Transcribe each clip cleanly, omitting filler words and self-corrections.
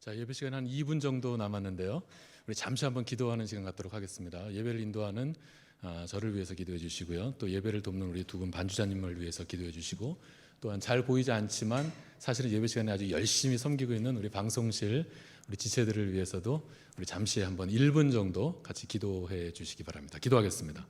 자, 예배 시간 한 2분 정도 남았는데요. 우리 잠시 한번 기도하는 시간 갖도록 하겠습니다. 예배를 인도하는 저를 위해서 기도해 주시고요. 또 예배를 돕는 우리 두 분 반주자님을 위해서 기도해 주시고, 또한 잘 보이지 않지만 사실은 예배 시간에 아주 열심히 섬기고 있는 우리 방송실 우리 지체들을 위해서도 우리 잠시 한번 1분 정도 같이 기도해 주시기 바랍니다. 기도하겠습니다.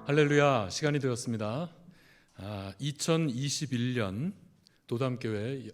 할렐루야, 시간이 되었습니다. 2021년 도담교회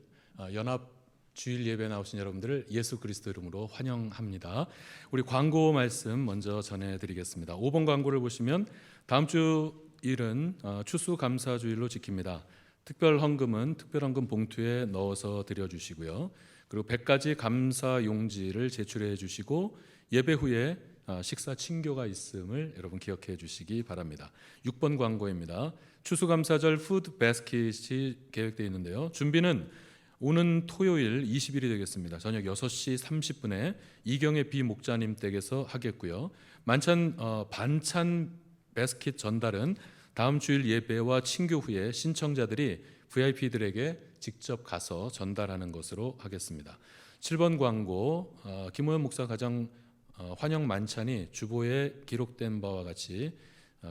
연합 주일 예배 나오신 여러분들을 예수 그리스도 이름으로 환영합니다. 우리 광고 말씀 먼저 전해드리겠습니다. 5번 광고를 보시면 다음 주일은 추수감사주일로 지킵니다. 특별 헌금은 특별 헌금 봉투에 넣어서 드려주시고요. 그리고 100가지 감사 용지를 제출해 주시고, 예배 후에 식사 친교가 있음을 여러분 기억해 주시기 바랍니다. 6번 광고입니다. 추수감사절 푸드 바스켓이 계획되어 있는데요. 준비는 오는 토요일 20일이 되겠습니다. 저녁 6시 30분에 이경의 비 목자님 댁에서 하겠고요. 반찬 바스켓 전달은 다음 주일 예배와 친교 후에 신청자들이 VIP들에게 직접 가서 전달하는 것으로 하겠습니다. 7번 광고, 김호연 목사 가정 환영 만찬이 주보에 기록된 바와 같이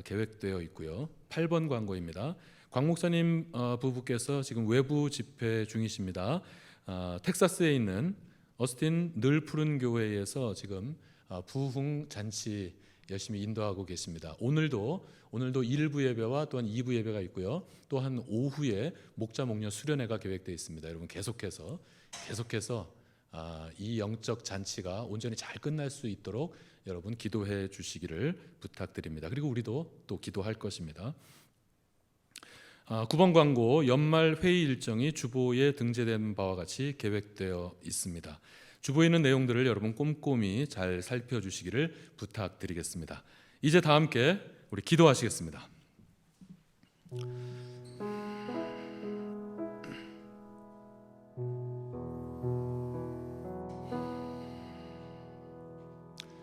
계획되어 있고요. 8번 광고입니다. 광 목사님 부부께서 지금 외부 집회 중이십니다. 텍사스에 있는 어스틴 늘 푸른 교회에서 지금 부흥 잔치 열심히 인도하고 계십니다. 오늘도 1부 예배와 또한 2부 예배가 있고요. 또한 오후에 목자 목녀 수련회가 계획되어 있습니다. 여러분 계속해서 이 영적 잔치가 온전히 잘 끝날 수 있도록 여러분 기도해 주시기를 부탁드립니다. 그리고 우리도 또 기도할 것입니다. 9번 광고, 연말 회의 일정이 주보에 등재된 바와 같이 계획되어 있습니다. 주보에 있는 내용들을 여러분 꼼꼼히 잘 살펴주시기를 부탁드리겠습니다. 이제 다 함께 우리 기도하시겠습니다.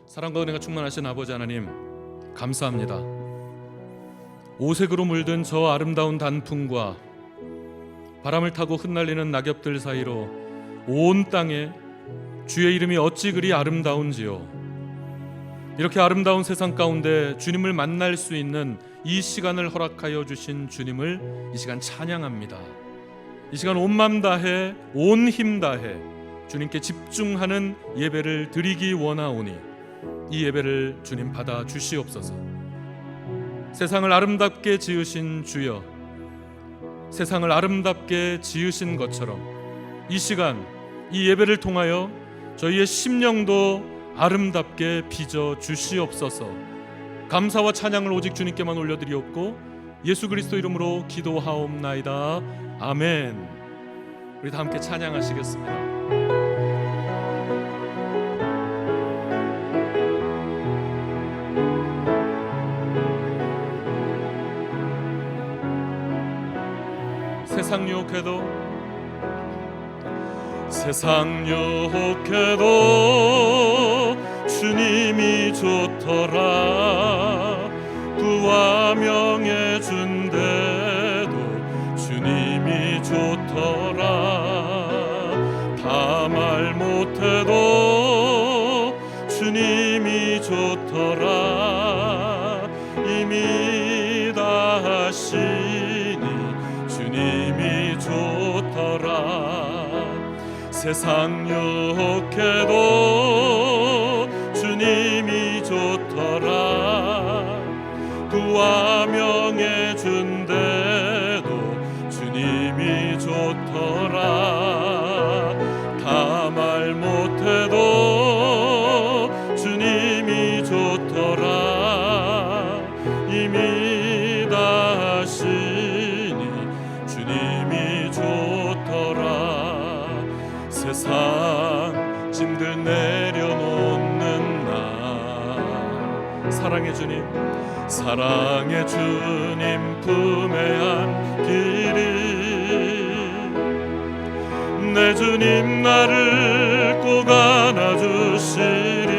사랑과 은혜가 충만하신 아버지 하나님, 감사합니다. 오색으로 물든 저 아름다운 단풍과 바람을 타고 흩날리는 낙엽들 사이로 온 땅에 주의 이름이 어찌 그리 아름다운지요. 이렇게 아름다운 세상 가운데 주님을 만날 수 있는 이 시간을 허락하여 주신 주님을 이 시간 찬양합니다. 이 시간 온 맘 다해 온 힘 다해 주님께 집중하는 예배를 드리기 원하오니 이 예배를 주님 받아 주시옵소서. 세상을 아름답게 지으신 주여, 세상을 아름답게 지으신 것처럼 이 시간 이 예배를 통하여 저희의 심령도 아름답게 빚어 주시옵소서. 감사와 찬양을 오직 주님께만 올려드리옵고 예수 그리스도 이름으로 기도하옵나이다. 아멘. 우리 다 함께 찬양하시겠습니다. 세상 유혹해도 주님이 좋더라. 부와 명예 준대도 주님이 좋더라. 다 말 못해도 주님이 좋더라. 이미 다 하시니 주님이 좋더라. 세상 욕해도 주님이 좋더라. 부와 명예 준대도 주님이 좋더라. 다 말 못해도 주님이 좋더라. 이미 다 하시니 주님이 좋더라. 세상 짐들 내려놓는 나 사랑의 주님, 사랑의 주님 품에 안기리. 내 주님 나를 꼭 안아주시리.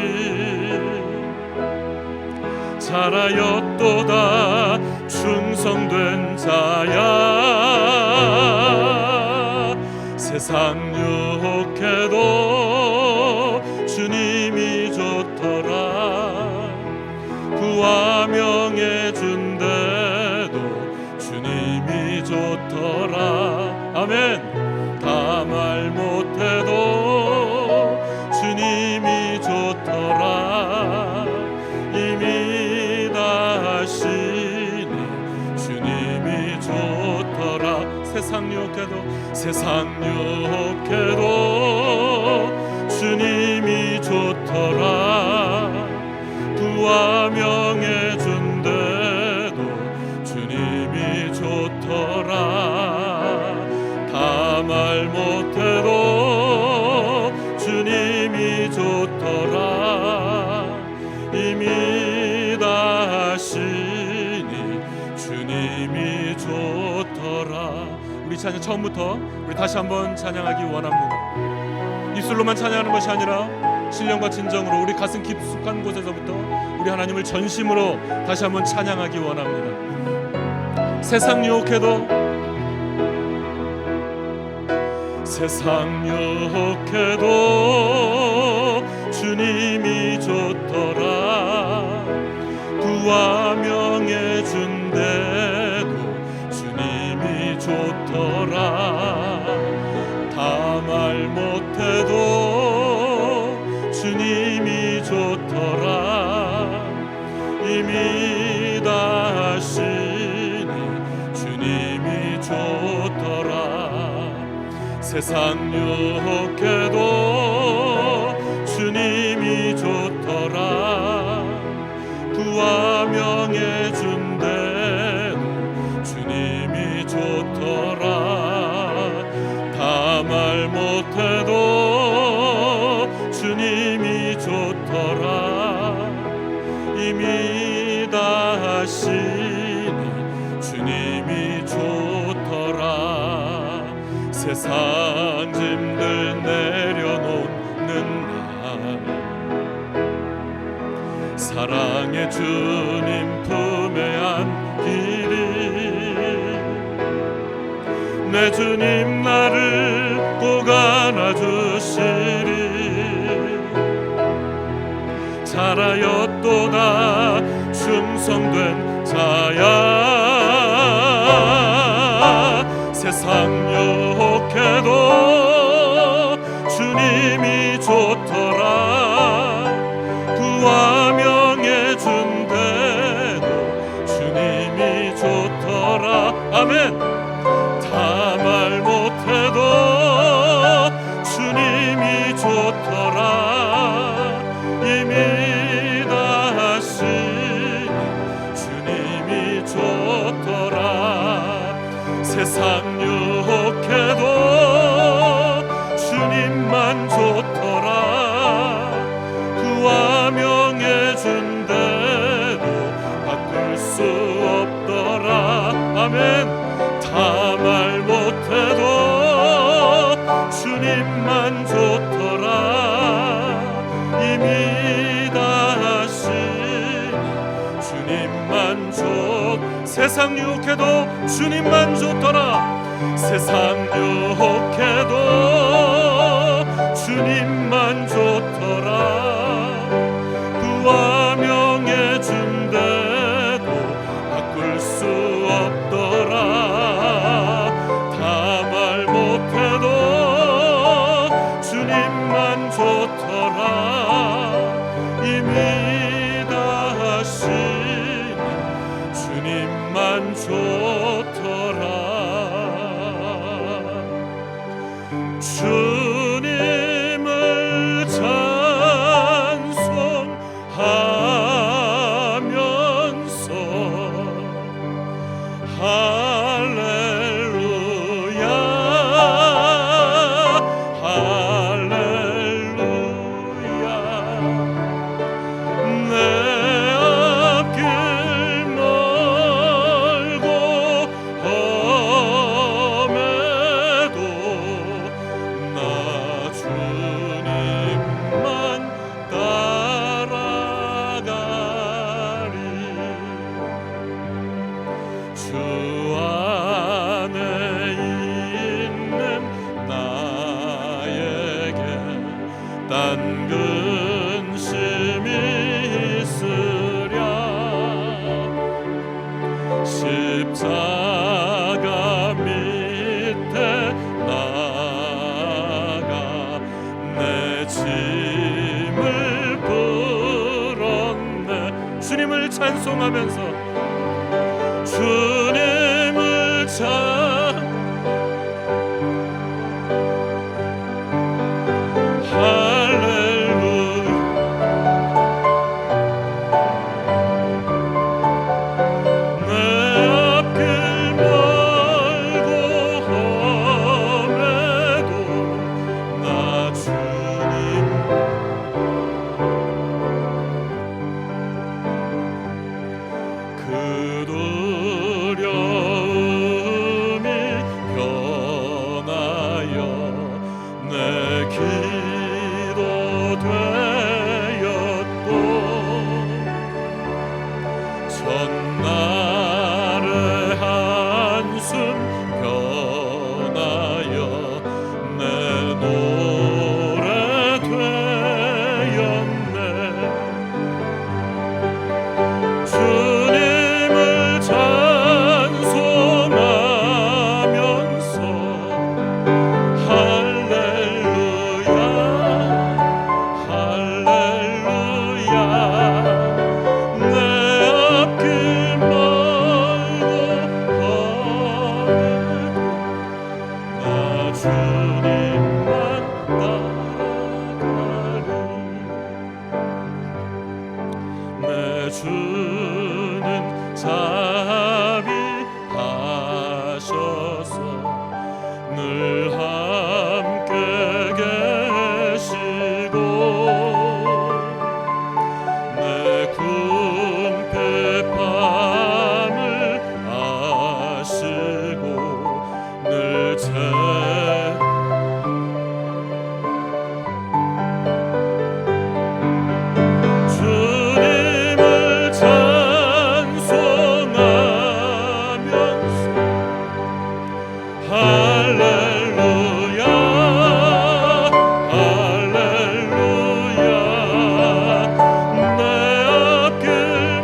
잘하였도다 충성된 자야. 세상 유혹해도 주님이 좋더라. 부와 명예 준대도 주님이 좋더라. 아멘. 다 말 못해도 주님이 좋더라. 이미 다 하시니 주님이 좋더라. 세상 유혹해도 주님이 좋더라. 부와 명예 준대도 주님이 좋더라. 다 말 못해도 주님이 좋더라. 이미 다 하시니 주님이 좋더라. 우리 찬양 처음부터 우리 다시 한번 찬양하기 원합니다. 입술로만 찬양하는 것이 아니라 신령과 진정으로 우리 가슴 깊숙한 곳에서부터 우리 하나님을 전심으로 다시 한번 찬양하기 원합니다. 세상 유혹해도 주님이 좋더라. 부와 명예 준대도 주님이 좋더라. 다 말 못해도 주님이 좋더라. 이미 다 하시니 주님이 좋더라. 세상 유혹해도 주님이 좋더라. 부와 명예 준대도 주님이 좋더라. 다 말 못해도 주님이 좋더라. 이미 다 하시니 주님이 좋더라. 세상 짐들 내려놓는 날 사랑의 주님 품에 안기리. 내 주님 나를 꼭 안아주시리. 잘하였도다 충성된 자야. 세상 유혹해도 주님이 좋더라. 부와 명예 준대도 주님이 좋더라. 아멘. 다 말 못해도 주님이 좋더라. 이미 다 하시니 주님이 좋더라. 세상 유혹해 만족. 세상 유혹해도 주님만 좋더라. 세상 유혹해도 주님만 좋더라. 부와 명예 준대도 바꿀 수 없더라. 다 말 못해도 주님만 좋더라. 이미 다 하신 주님만 좋더라. 주님을 찬송하면서 할렐루야 할렐루야. 내 앞길 멀고 험해도 나 주님만 따라가리. 주 안에 있는 나에게 딴 근심이 있으랴. 십자가 밑에 나가 내 짐을 풀었네. 주님을 찬송하면서 주님을 할렐루야. 내 앞길 멀고 험해도 나 주님 그 두려움이 변하여 내 기도 되었고 전날의 한숨 변하여 내 노래 되었네. 주님을 찬송하면서 할렐루야 할렐루야. 내 앞길 멀고 험해도 나 주님만 따라가리. 내 주는 자비하셔서 늘 함께 계시고 내 궁핍함을 아시고 늘 주님을 찬송하면서 할렐루야 할렐루야. 내 앞길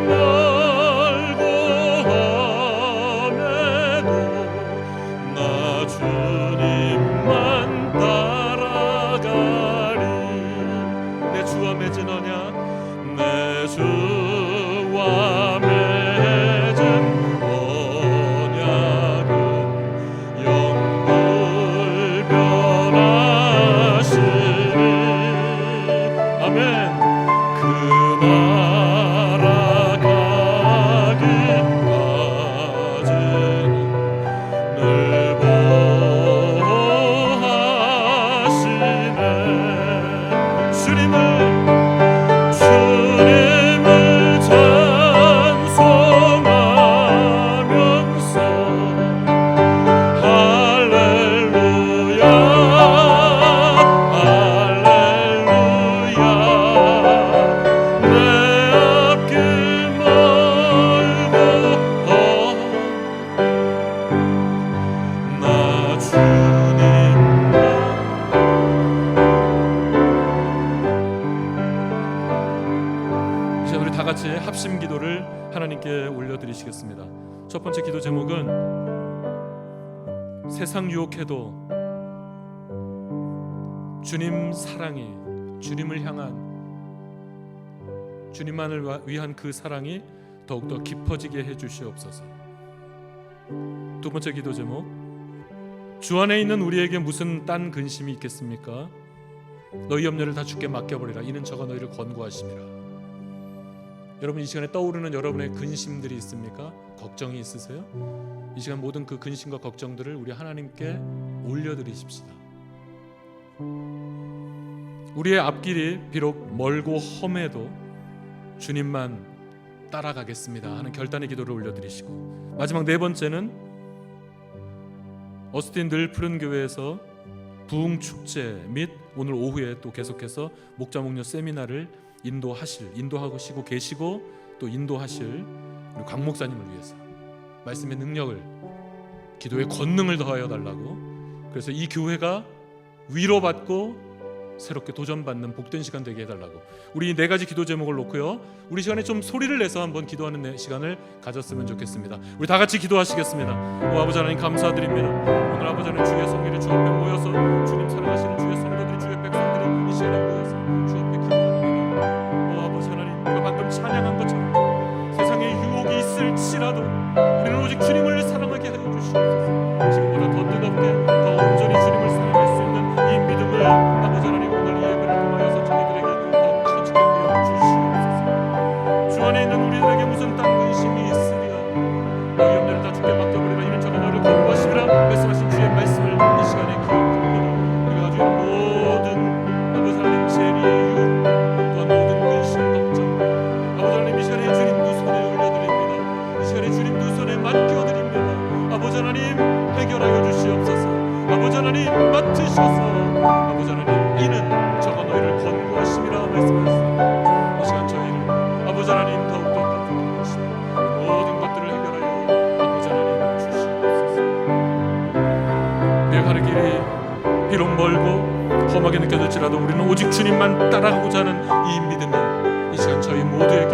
멀고 험해도 나 주님만 따라가리. 내 주와 맺은 언약 내 주와 맺은 언약은 영불 변하시리. 아멘. 그 나라 가기까지는 늘 보호하시네. 주님을 우리 다 같이 합심 기도를 하나님께 올려드리시겠습니다. 첫 번째 기도 제목은 세상 유혹해도 주님 사랑이, 주님을 향한, 주님만을 위한 그 사랑이 더욱더 깊어지게 해주시옵소서. 두 번째 기도 제목, 주 안에 있는 우리에게 무슨 딴 근심이 있겠습니까? 너희 염려를 다 주께 맡겨버리라. 이는 저가 너희를 권고하심이라. 여러분, 이 시간에 떠오르는 여러분의 근심들이 있습니까? 걱정이 있으세요? 이 시간 모든 그 근심과 걱정들을 우리 하나님께 올려드리십시다. 우리의 앞길이 비록 멀고 험해도 주님만 따라가겠습니다 하는 결단의 기도를 올려드리시고, 마지막 네 번째는 어스틴 늘 푸른 교회에서 부흥축제 및 오늘 오후에 또 계속해서 목자 목녀 세미나를 인도하시고 계시고 또 인도하실 우리 곽 목사님을 위해서 말씀의 능력을, 기도의 권능을 더하여 달라고, 그래서 이 교회가 위로받고 새롭게 도전받는 복된 시간 되게 해달라고, 우리 네 가지 기도 제목을 놓고요, 우리 시간에 좀 소리를 내서 한번 기도하는 시간을 가졌으면 좋겠습니다. 우리 다 같이 기도하시겠습니다. 아버지 하나님 감사드립니다. 오늘 아버지 하나님 주의 성기를 주 앞에 모여서 주님 사랑하시는 주의 성도들이, 주의 백성들이 이 시간에 모여서 주 앞에 기도합니다. 아버지 하나님, 우리가 방금 찬양한 것처럼 세상에 유혹이 있을지라도 우리는 오직 주님을 사랑하게 하여 주시옵소서. 지금보다 더 뜨겁게, 더 온전히 주님을 사랑할 수 있는 이 믿음을 아버지 하나님 오늘 이 예배를 통하여서 저희들에게 더 커지게 하여 주시옵소서. 주 안에 있는 우리들에게 무슨 딴 근심이 있으리라. 너희 염려를 다 주께 맡겨버리라. 이는 저가 너를 권고하시리라 말씀하신 주의 말씀을 이 시간에 기억합니다. 우리가 가지고 있는 모든 아버지 하나님 재리의 유혹, 또한 모든 근심 걱정, 아버지 하나님 이 시간에 주님 두 손에 올려드립니다. 이 시간에 주님 두 손에 맡겨드립니다. 아버지 하나님 해결하여 주시옵소서. 아버지 하나님 맡으셔서 아버지 하나님 이는 저가 너희를 권고하심이라 말씀하셨습니다. 이 시간 저희를 아버지 하나님 더욱더 아프게 하시고 모든 것들을 해결하여 아버지 하나님 주시옵소서. 우리의 가는 길이 비록 멀고 험하게 느껴질지라도 우리는 오직 주님만 따라가고자 하는 이 믿음이 이 시간 저희 모두에게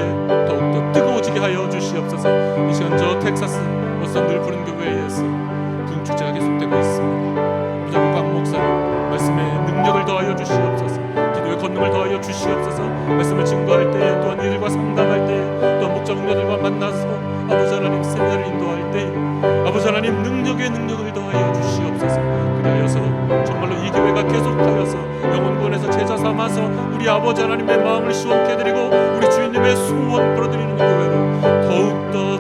더욱더 뜨거워지게 하여 주시옵소서. 이 시간 저 텍사스 어스틴 늘 푸른 교회에서 부흥축제가 계속되고 있습니다. 곽 목사님 말씀의 능력을 더하여 주시옵소서. 기도의 권능을 더하여 주시옵소서. 말씀을 증거할 때에, 또한 이들과 상담할 때에, 또한 목자 목녀들과 만나서 아버지 하나님 세미나를 인도할 때에 아버지 하나님 능력의 능력을 더하여 주시옵소서. 그리하여서 정말로 이 교회가 계속하여서 영혼권에서 제자 삼아서 우리 아버지 하나님의 마음을 시원케 해드리고 우리 주인님의 소원 풀어드리는 이 교회로 더욱더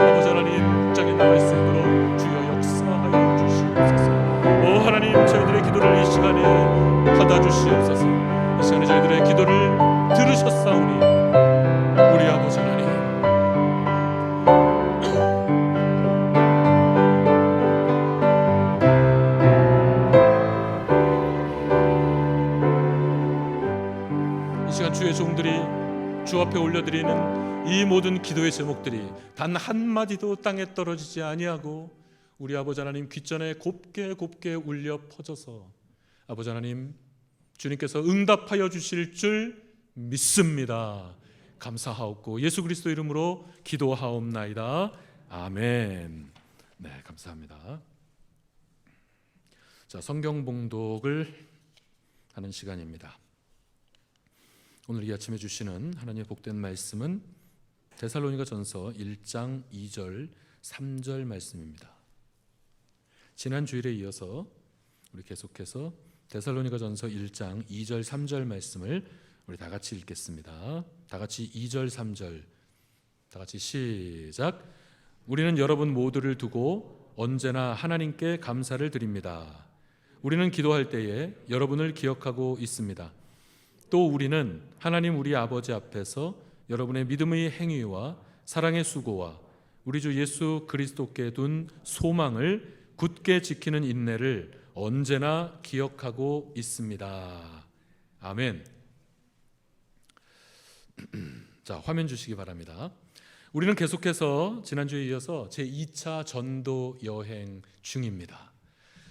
아버지 하나님 장에 나갈 수 있도록 주여 역사하여 주시옵소서. 오 하나님, 저희들의 기도를 이 시간에 받아주시옵소서. 이 시간에 저희들의 기도를 들으셨사오니 우리 아버지 하나님, 이 시간 주의 종들이 주 앞에 올려드리는 이 모든 기도의 제목들이 단 한마디도 땅에 떨어지지 아니하고 우리 아버지 하나님 귓전에 곱게 울려 퍼져서 아버지 하나님 주님께서 응답하여 주실 줄 믿습니다. 감사하옵고 예수 그리스도 이름으로 기도하옵나이다. 아멘. 네, 감사합니다. 자, 성경 봉독을 하는 시간입니다. 오늘 이 아침에 주시는 하나님의 복된 말씀은 데살로니가전서 1장 2절 3절 말씀입니다. 지난 주일에 이어서 우리 계속해서 데살로니가전서 1장 2절 3절 말씀을 우리 다 같이 읽겠습니다. 다 같이 2절 3절 다 같이 시작. 우리는 여러분 모두를 두고 언제나 하나님께 감사를 드립니다. 우리는 기도할 때에 여러분을 기억하고 있습니다. 또 우리는 하나님 우리 아버지 앞에서 여러분의 믿음의 행위와 사랑의 수고와 우리 주 예수 그리스도께 둔 소망을 굳게 지키는 인내를 언제나 기억하고 있습니다. 아멘. 자, 화면 주시기 바랍니다. 우리는 계속해서 지난주에 이어서 제2차 전도 여행 중입니다.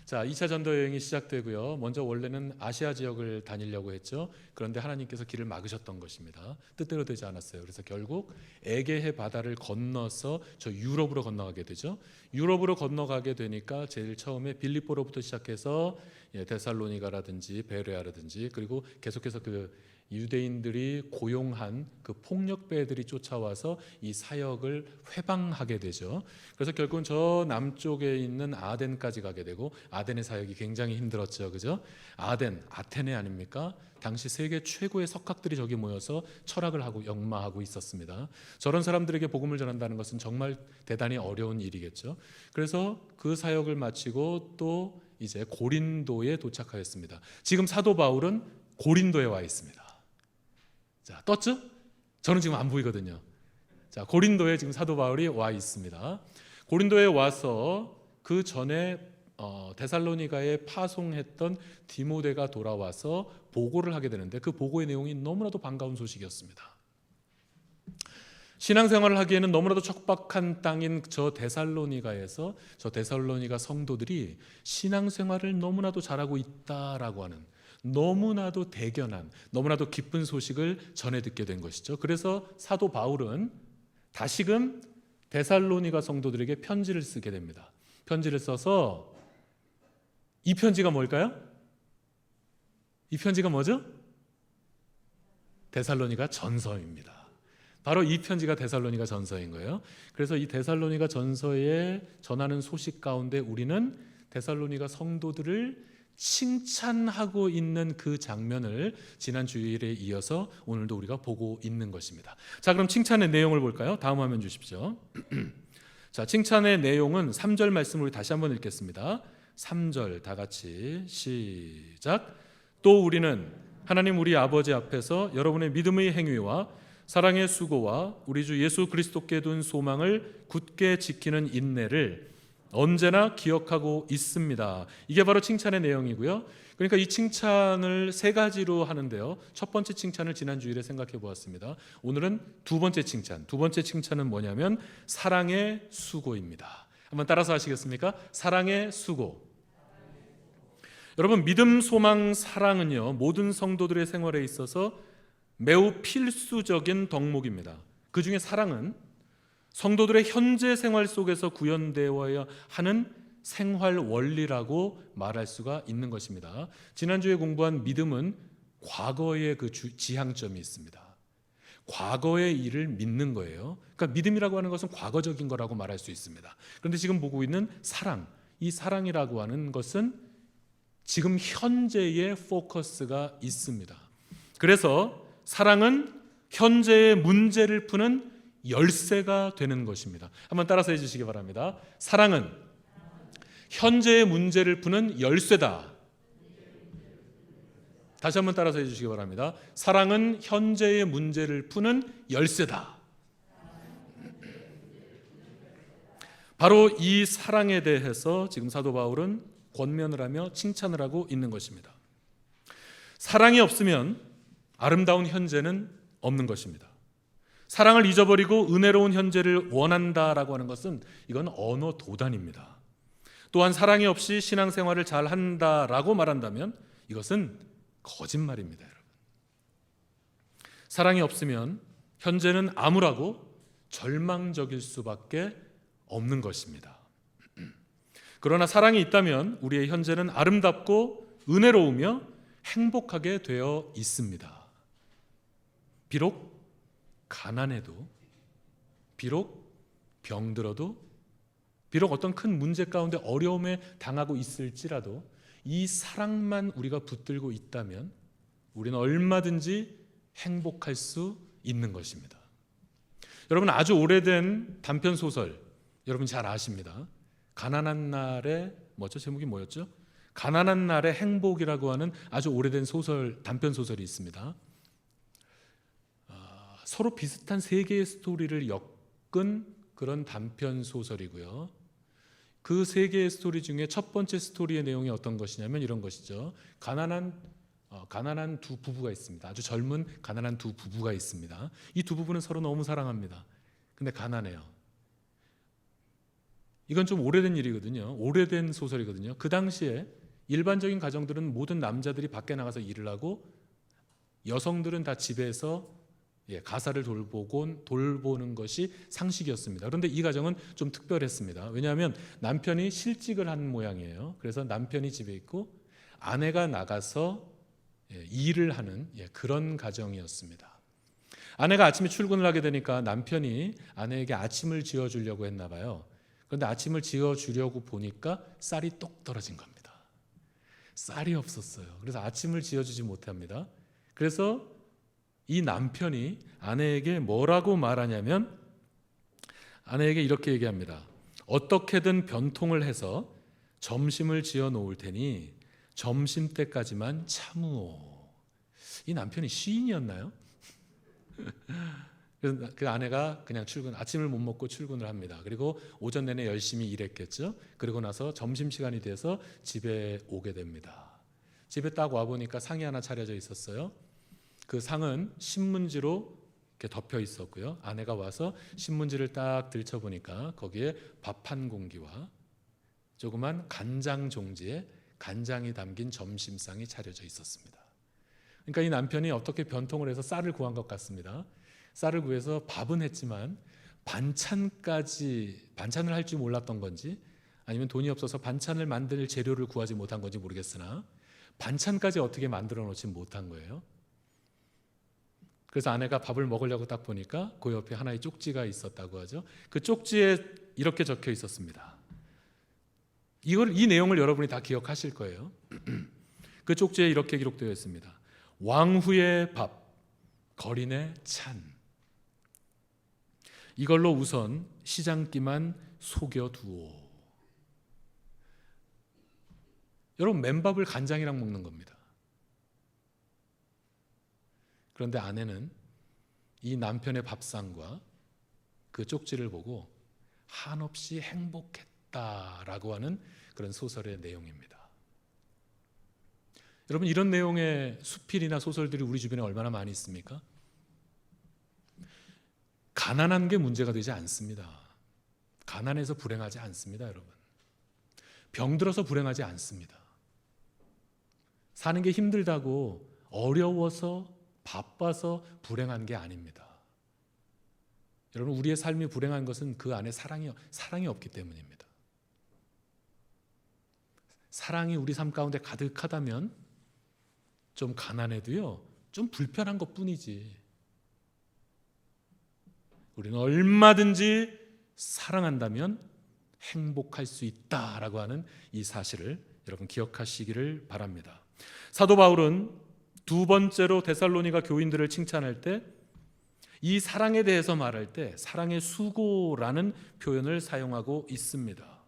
자, 자, 2차 전도 여행이 시작되고요. 먼저 원래는 아시아 지역을 다니려고 했죠. 그런데 하나님께서 길을 막으셨던 것입니다. 뜻대로 되지 않았어요. 그래서 결국 에게해 바다를 건너서 저 유럽으로 건너가게 되죠. 유럽으로 건너가게 되니까 제일 처음에 빌립보로부터 시작해서 데살로니가라든지 베레아라든지 그리고 계속해서 그 유대인들이 고용한 그 폭력배들이 쫓아와서 이 사역을 회방하게 되죠. 그래서 결국은 저 남쪽에 있는 아덴까지 가게 되고, 아덴의 사역이 굉장히 힘들었죠. 그죠? 아테네 아닙니까? 당시 세계 최고의 석학들이 저기 모여서 철학을 하고 역마하고 있었습니다. 저런 사람들에게 복음을 전한다는 것은 정말 대단히 어려운 일이겠죠. 그래서 그 사역을 마치고 또 이제 고린도에 도착하였습니다. 지금 사도 바울은 고린도에 와 있습니다. 자, 떴죠? 저는 지금 안 보이거든요. 자, 고린도에 지금 사도 바울이 와 있습니다. 고린도에 와서 그 전에 데살로니가에 파송했던 디모데가 돌아와서 보고를 하게 되는데, 그 보고의 내용이 너무나도 반가운 소식이었습니다. 신앙생활을 하기에는 너무나도 척박한 땅인 저 데살로니가에서 저 데살로니가 성도들이 신앙생활을 너무나도 잘하고 있다라고 하는, 너무나도 대견한, 너무나도 기쁜 소식을 전해 듣게 된 것이죠. 그래서 사도 바울은 다시금 데살로니가 성도들에게 편지를 쓰게 됩니다. 편지를 써서, 이 편지가 뭘까요? 이 편지가 뭐죠? 데살로니가 전서입니다. 바로 이 편지가 데살로니가 전서인 거예요. 그래서 이 데살로니가 전서에 전하는 소식 가운데 우리는 데살로니가 성도들을 칭찬하고 있는 그 장면을 지난 주일에 이어서 오늘도 우리가 보고 있는 것입니다. 자, 그럼 칭찬의 내용을 볼까요? 다음 화면 주십시오. 자, 칭찬의 내용은 3절 말씀을 다시 한번 읽겠습니다. 3절 다 같이 시작. 또 우리는 하나님 우리 아버지 앞에서 여러분의 믿음의 행위와 사랑의 수고와 우리 주 예수 그리스도께 둔 소망을 굳게 지키는 인내를 언제나 기억하고 있습니다. 이게 바로 칭찬의 내용이고요. 그러니까 이 칭찬을 세 가지로 하는데요. 첫 번째 칭찬을 지난 주일에 생각해 보았습니다. 오늘은 두 번째 칭찬. 두 번째 칭찬은 뭐냐면 사랑의 수고입니다. 한번 따라서 하시겠습니까? 사랑의 수고. 여러분, 믿음, 소망, 사랑은요, 모든 성도들의 생활에 있어서 매우 필수적인 덕목입니다. 그 중에 사랑은 성도들의 현재 생활 속에서 구현되어야 하는 생활 원리라고 말할 수가 있는 것입니다. 지난주에 공부한 믿음은 과거의 그 지향점이 있습니다. 과거의 일을 믿는 거예요. 그러니까 믿음이라고 하는 것은 과거적인 거라고 말할 수 있습니다. 그런데 지금 보고 있는 사랑, 이 사랑이라고 하는 것은 지금 현재의 포커스가 있습니다. 그래서 사랑은 현재의 문제를 푸는 열쇠가 되는 것입니다. 한번 따라서 해주시기 바랍니다. 사랑은 현재의 문제를 푸는 열쇠다. 다시 한번 따라서 해주시기 바랍니다. 사랑은 현재의 문제를 푸는 열쇠다. 바로 이 사랑에 대해서 지금 사도 바울은 권면을 하며 칭찬을 하고 있는 것입니다. 사랑이 없으면 아름다운 현재는 없는 것입니다. 사랑을 잊어버리고 은혜로운 현재를 원한다라고 하는 것은 이건 언어 도단입니다. 또한 사랑이 없이 신앙생활을 잘 한다라고 말한다면 이것은 거짓말입니다. 여러분, 사랑이 없으면 현재는 암울하고 절망적일 수밖에 없는 것입니다. 그러나 사랑이 있다면 우리의 현재는 아름답고 은혜로우며 행복하게 되어 있습니다. 비록 가난해도, 비록 병들어도, 비록 어떤 큰 문제 가운데 어려움에 당하고 있을지라도 이 사랑만 우리가 붙들고 있다면 우리는 얼마든지 행복할 수 있는 것입니다. 여러분, 아주 오래된 단편 소설 여러분 잘 아십니다. 가난한 날의 제목이 뭐였죠? 가난한 날의 행복이라고 하는 아주 오래된 소설, 단편 소설이 있습니다. 서로 비슷한 세 개의 스토리를 엮은 그런 단편 소설이고요. 그 세 개의 스토리 중에 첫 번째 스토리의 내용이 어떤 것이냐면 이런 것이죠. 가난한 두 부부가 있습니다. 아주 젊은 가난한 두 부부가 있습니다. 이 두 부부는 서로 너무 사랑합니다. 근데 가난해요. 이건 좀 오래된 일이거든요. 오래된 소설이거든요. 그 당시에 일반적인 가정들은 모든 남자들이 밖에 나가서 일을 하고 여성들은 다 집에서 가사를 돌보는 것이 상식이었습니다. 그런데 이 가정은 좀 특별했습니다. 왜냐하면 남편이 실직을 한 모양이에요. 그래서 남편이 집에 있고 아내가 나가서 일을 하는 그런 가정이었습니다. 아내가 아침에 출근을 하게 되니까 남편이 아내에게 아침을 지어주려고 했나 봐요. 그런데 아침을 지어주려고 보니까 쌀이 똑 떨어진 겁니다. 쌀이 없었어요. 그래서 아침을 지어주지 못합니다. 그래서 이 남편이 아내에게 뭐라고 말하냐면 아내에게 이렇게 얘기합니다. 어떻게든 변통을 해서 점심을 지어 놓을 테니 점심 때까지만 참으오. 이 남편이 시인이었나요? 그래서 그 아내가 그냥 아침을 못 먹고 출근을 합니다. 그리고 오전 내내 열심히 일했겠죠. 그리고 나서 점심시간이 돼서 집에 오게 됩니다. 집에 딱 와보니까 상이 하나 차려져 있었어요. 그 상은 신문지로 이렇게 덮여 있었고요. 아내가 와서 신문지를 딱 들춰보니까 거기에 밥 한 공기와 조그만 간장 종지에 간장이 담긴 점심상이 차려져 있었습니다. 그러니까 이 남편이 어떻게 변통을 해서 쌀을 구한 것 같습니다. 쌀을 구해서 밥은 했지만 반찬을 할 줄 몰랐던 건지 아니면 돈이 없어서 반찬을 만들 재료를 구하지 못한 건지 모르겠으나 반찬까지 어떻게 만들어 놓지 못한 거예요. 그래서 아내가 밥을 먹으려고 딱 보니까 그 옆에 하나의 쪽지가 있었다고 하죠. 그 쪽지에 이렇게 적혀 있었습니다. 이 내용을 여러분이 다 기억하실 거예요. 그 쪽지에 이렇게 기록되어 있습니다. 왕후의 밥, 거린의 찬. 이걸로 우선 시장기만 속여두오. 여러분, 맨밥을 간장이랑 먹는 겁니다. 그런데 아내는 이 남편의 밥상과 그 쪽지를 보고 한없이 행복했다라고 하는 그런 소설의 내용입니다. 여러분, 이런 내용의 수필이나 소설들이 우리 주변에 얼마나 많이 있습니까? 가난한 게 문제가 되지 않습니다. 가난해서 불행하지 않습니다, 여러분. 병들어서 불행하지 않습니다. 사는 게 힘들다고 어려워서 바빠서 불행한 게 아닙니다. 여러분, 우리의 삶이 불행한 것은 그 안에 사랑이 없기 때문입니다. 사랑이 우리 삶 가운데 가득하다면 좀 가난해도요, 좀 불편한 것뿐이지. 우리는 얼마든지 사랑한다면 행복할 수 있다라고 하는 이 사실을 여러분 기억하시기를 바랍니다. 사도 바울은 두 번째로 데살로니가 교인들을 칭찬할 때 이 사랑에 대해서 말할 때 사랑의 수고라는 표현을 사용하고 있습니다.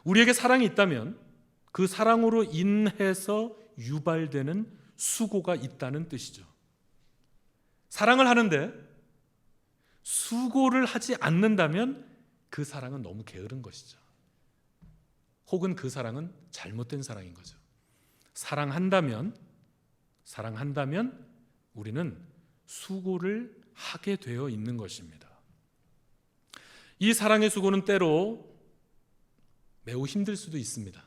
우리에게 사랑이 있다면 그 사랑으로 인해서 유발되는 수고가 있다는 뜻이죠. 사랑을 하는데 수고를 하지 않는다면 그 사랑은 너무 게으른 것이죠. 혹은 그 사랑은 잘못된 사랑인 거죠. 사랑한다면 우리는 수고를 하게 되어 있는 것입니다. 이 사랑의 수고는 때로 매우 힘들 수도 있습니다.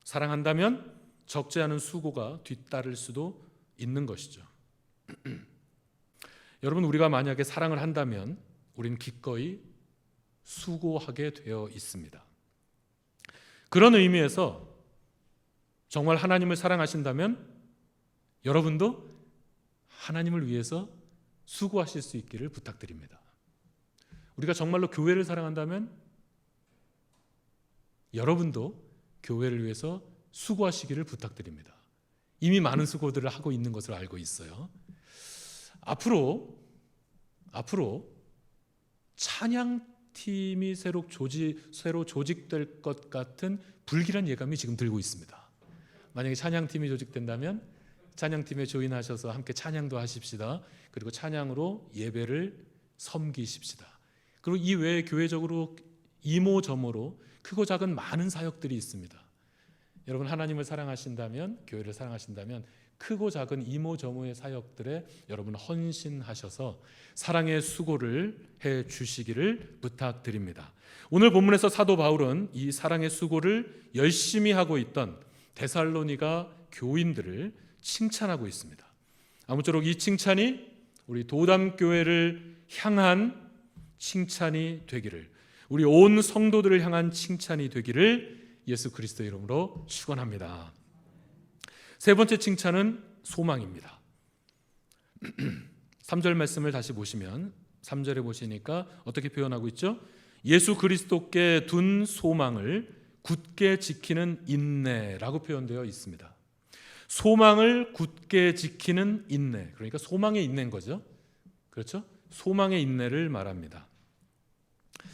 사랑한다면 적지 않은 수고가 뒤따를 수도 있는 것이죠. 여러분, 우리가 만약에 사랑을 한다면 우리는 기꺼이 수고하게 되어 있습니다. 그런 의미에서 정말 하나님을 사랑하신다면 여러분도 하나님을 위해서 수고하실 수 있기를 부탁드립니다. 우리가 정말로 교회를 사랑한다면 여러분도 교회를 위해서 수고하시기를 부탁드립니다. 이미 많은 수고들을 하고 있는 것을 알고 있어요. 앞으로 찬양팀이 새로 조직될 것 같은 불길한 예감이 지금 들고 있습니다. 만약에 찬양팀이 조직된다면 찬양팀에 조인하셔서 함께 찬양도 하십시다. 그리고 찬양으로 예배를 섬기십시다. 그리고 이 외에 교회적으로 이모저모로 크고 작은 많은 사역들이 있습니다. 여러분, 하나님을 사랑하신다면, 교회를 사랑하신다면 크고 작은 이모저모의 사역들에 여러분 헌신하셔서 사랑의 수고를 해 주시기를 부탁드립니다. 오늘 본문에서 사도 바울은 이 사랑의 수고를 열심히 하고 있던 데살로니가 교인들을 칭찬하고 있습니다. 아무쪼록 이 칭찬이 우리 도담교회를 향한 칭찬이 되기를, 우리 온 성도들을 향한 칭찬이 되기를 예수 그리스도의 이름으로 축원합니다. 세 번째 칭찬은 소망입니다. 3절 말씀을 다시 보시면 3절에 보시니까 어떻게 표현하고 있죠? 예수 그리스도께 둔 소망을 굳게 지키는 인내라고 표현되어 있습니다. 소망을 굳게 지키는 인내, 그러니까 소망의 인내인 거죠. 그렇죠? 소망의 인내를 말합니다.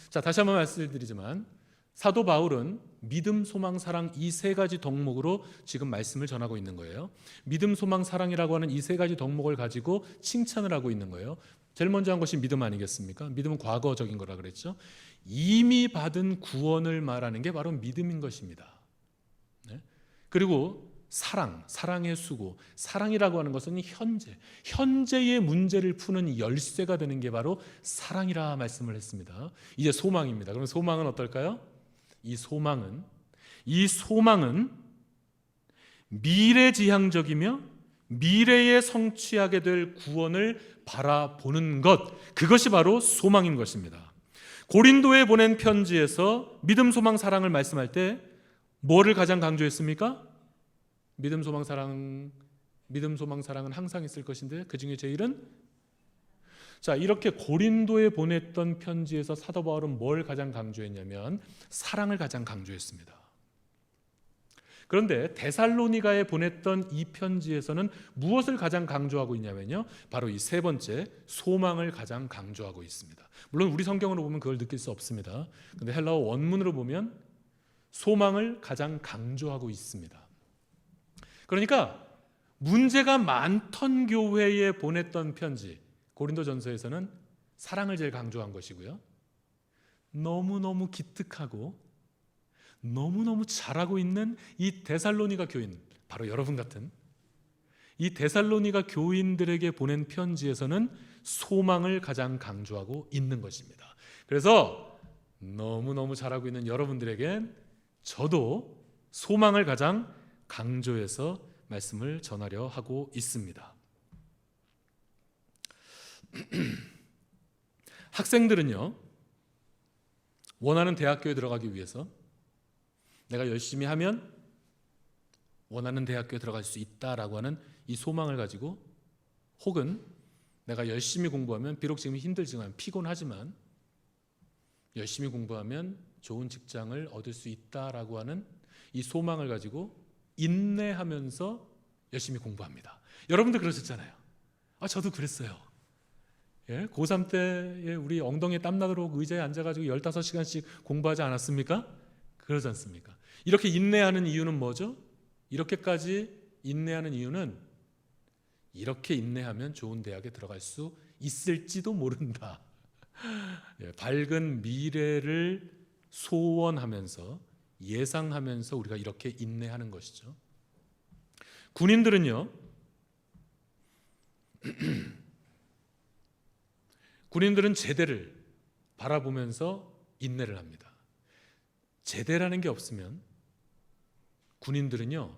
자, 다시 한번 말씀드리지만 사도 바울은 믿음, 소망, 사랑 이 세 가지 덕목으로 지금 말씀을 전하고 있는 거예요. 믿음, 소망, 사랑이라고 하는 이 세 가지 덕목을 가지고 칭찬을 하고 있는 거예요. 제일 먼저 한 것이 믿음 아니겠습니까? 믿음은 과거적인 거라 그랬죠. 이미 받은 구원을 말하는 게 바로 믿음인 것입니다. 네? 그리고 사랑, 사랑의 수고, 사랑이라고 하는 것은 현재의 문제를 푸는 열쇠가 되는 게 바로 사랑이라 말씀을 했습니다. 이제 소망입니다. 그럼 소망은 어떨까요? 이 소망은 미래지향적이며 미래에 성취하게 될 구원을 바라보는 것, 그것이 바로 소망인 것입니다. 고린도에 보낸 편지에서 믿음, 소망, 사랑을 말씀할 때 뭐를 가장 강조했습니까? 믿음, 소망, 사랑은 항상 있을 것인데 그 중에 제일은, 자, 이렇게 고린도에 보냈던 편지에서 사도 바울은 뭘 가장 강조했냐면 사랑을 가장 강조했습니다. 그런데 데살로니가에 보냈던 이 편지에서는 무엇을 가장 강조하고 있냐면요, 바로 이 세 번째 소망을 가장 강조하고 있습니다. 물론 우리 성경으로 보면 그걸 느낄 수 없습니다. 그런데 헬라어 원문으로 보면 소망을 가장 강조하고 있습니다. 그러니까 문제가 많던 교회에 보냈던 편지 고린도전서에서는 사랑을 제일 강조한 것이고요, 너무너무 기특하고 너무너무 잘하고 있는 이 데살로니가 교인, 바로 여러분 같은 이 데살로니가 교인들에게 보낸 편지에서는 소망을 가장 강조하고 있는 것입니다. 그래서 너무너무 잘하고 있는 여러분들에겐 저도 소망을 가장 강조해서 말씀을 전하려 하고 있습니다. 학생들은요, 원하는 대학교에 들어가기 위해서 내가 열심히 하면 원하는 대학교에 들어갈 수 있다라고 하는 이 소망을 가지고, 혹은 내가 열심히 공부하면, 비록 지금 힘들지만 피곤하지만 열심히 공부하면 좋은 직장을 얻을 수 있다라고 하는 이 소망을 가지고 인내하면서 열심히 공부합니다. 여러분도 그러셨잖아요. 저도 그랬어요. 고3 때에 우리 엉덩이에 땀나도록 의자에 앉아가지고 15시간씩 공부하지 않았습니까? 그러지 않습니까? 이렇게 인내하는 이유는 뭐죠? 이렇게까지 인내하는 이유는 이렇게 인내하면 좋은 대학에 들어갈 수 있을지도 모른다. 밝은 미래를 소원하면서, 예상하면서 우리가 이렇게 인내하는 것이죠. 군인들은요, 군인들은 제대를 바라보면서 인내를 합니다. 제대라는 게 없으면 군인들은요,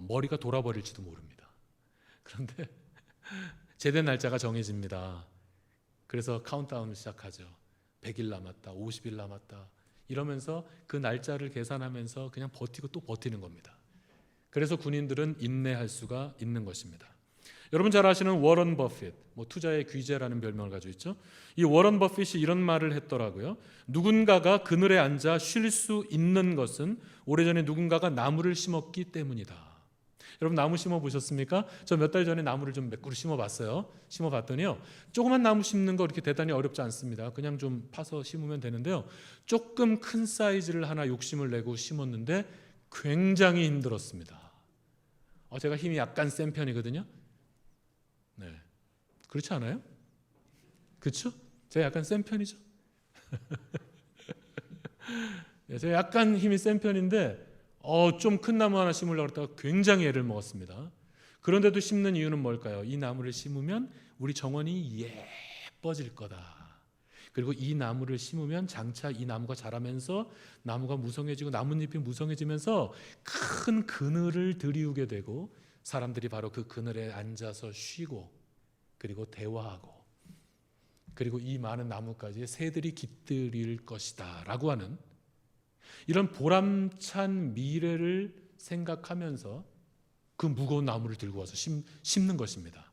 머리가 돌아버릴지도 모릅니다. 그런데 제대 날짜가 정해집니다. 그래서 카운트다운을 시작하죠. 100일 남았다, 50일 남았다 이러면서 그 날짜를 계산하면서 그냥 버티고 또 버티는 겁니다. 그래서 군인들은 인내할 수가 있는 것입니다. 여러분 잘 아시는 워런 버핏, 투자의 귀재라는 별명을 가지고 있죠. 이 워런 버핏이 이런 말을 했더라고요. 누군가가 그늘에 앉아 쉴 수 있는 것은 오래전에 누군가가 나무를 심었기 때문이다. 여러분 나무 심어 보셨습니까? 저 몇 달 전에 나무를 좀 몇 그루 심어 봤어요. 심어 봤더니요, 조그만 나무 심는 거 이렇게 대단히 어렵지 않습니다. 그냥 좀 파서 심으면 되는데요, 조금 큰 사이즈를 하나 욕심을 내고 심었는데 굉장히 힘들었습니다. 제가 힘이 약간 센 편이거든요. 네, 그렇지 않아요? 그렇죠? 제가 약간 센 편이죠. 제가 약간 힘이 센 편인데 좀 큰 나무 하나 심으려고 했다가 굉장히 애를 먹었습니다. 그런데도 심는 이유는 뭘까요? 이 나무를 심으면 우리 정원이 예뻐질 거다. 그리고 이 나무를 심으면 장차 이 나무가 자라면서 나무가 무성해지고 나뭇잎이 무성해지면서 큰 그늘을 들이우게 되고 사람들이 바로 그 그늘에 앉아서 쉬고 그리고 대화하고 그리고 이 많은 나무까지 새들이 깃들일 것이다 라고 하는 이런 보람찬 미래를 생각하면서 그 무거운 나무를 들고 와서 심는 것입니다.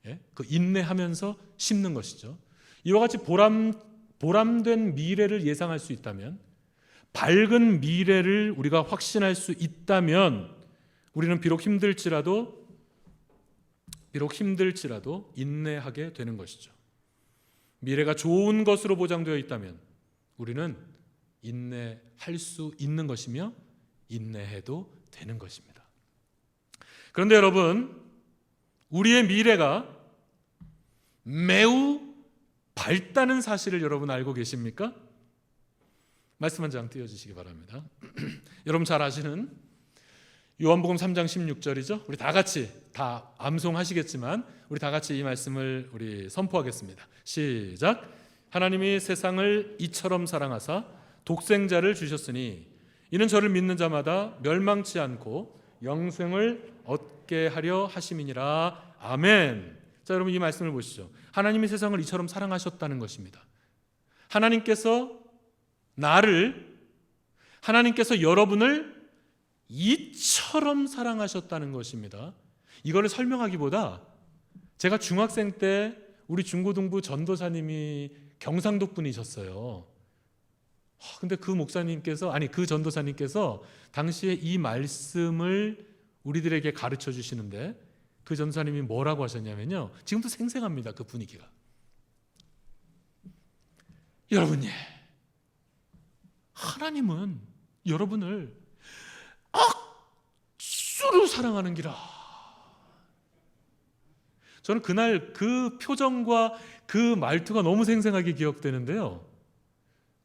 예? 그 인내하면서 심는 것이죠. 이와 같이 보람된 미래를 예상할 수 있다면, 밝은 미래를 우리가 확신할 수 있다면 우리는 비록 힘들지라도 인내하게 되는 것이죠. 미래가 좋은 것으로 보장되어 있다면 우리는 인내할 수 있는 것이며 인내해도 되는 것입니다. 그런데 여러분, 우리의 미래가 매우 밝다는 사실을 여러분 알고 계십니까? 말씀 한 장 띄워주시기 바랍니다. 여러분 잘 아시는 요한복음 3장 16절이죠. 우리 다 같이 다 암송하시겠지만 우리 다 같이 이 말씀을 우리 선포하겠습니다. 시작. 하나님이 세상을 이처럼 사랑하사 독생자를 주셨으니 이는 저를 믿는 자마다 멸망치 않고 영생을 얻게 하려 하심이니라. 아멘. 자, 여러분 이 말씀을 보시죠. 하나님이 세상을 이처럼 사랑하셨다는 것입니다. 하나님께서 여러분을 이처럼 사랑하셨다는 것입니다. 이거를 설명하기보다 제가 중학생 때 우리 중고등부 전도사님이 경상도 분이셨어요. 근데 그 전도사님께서 당시에 이 말씀을 우리들에게 가르쳐 주시는데 그 전도사님이 뭐라고 하셨냐면요. 지금도 생생합니다. 그 분위기가. 여러분이 하나님은 여러분을 억수로 사랑하는 기라. 저는 그날 그 표정과 그 말투가 너무 생생하게 기억되는데요.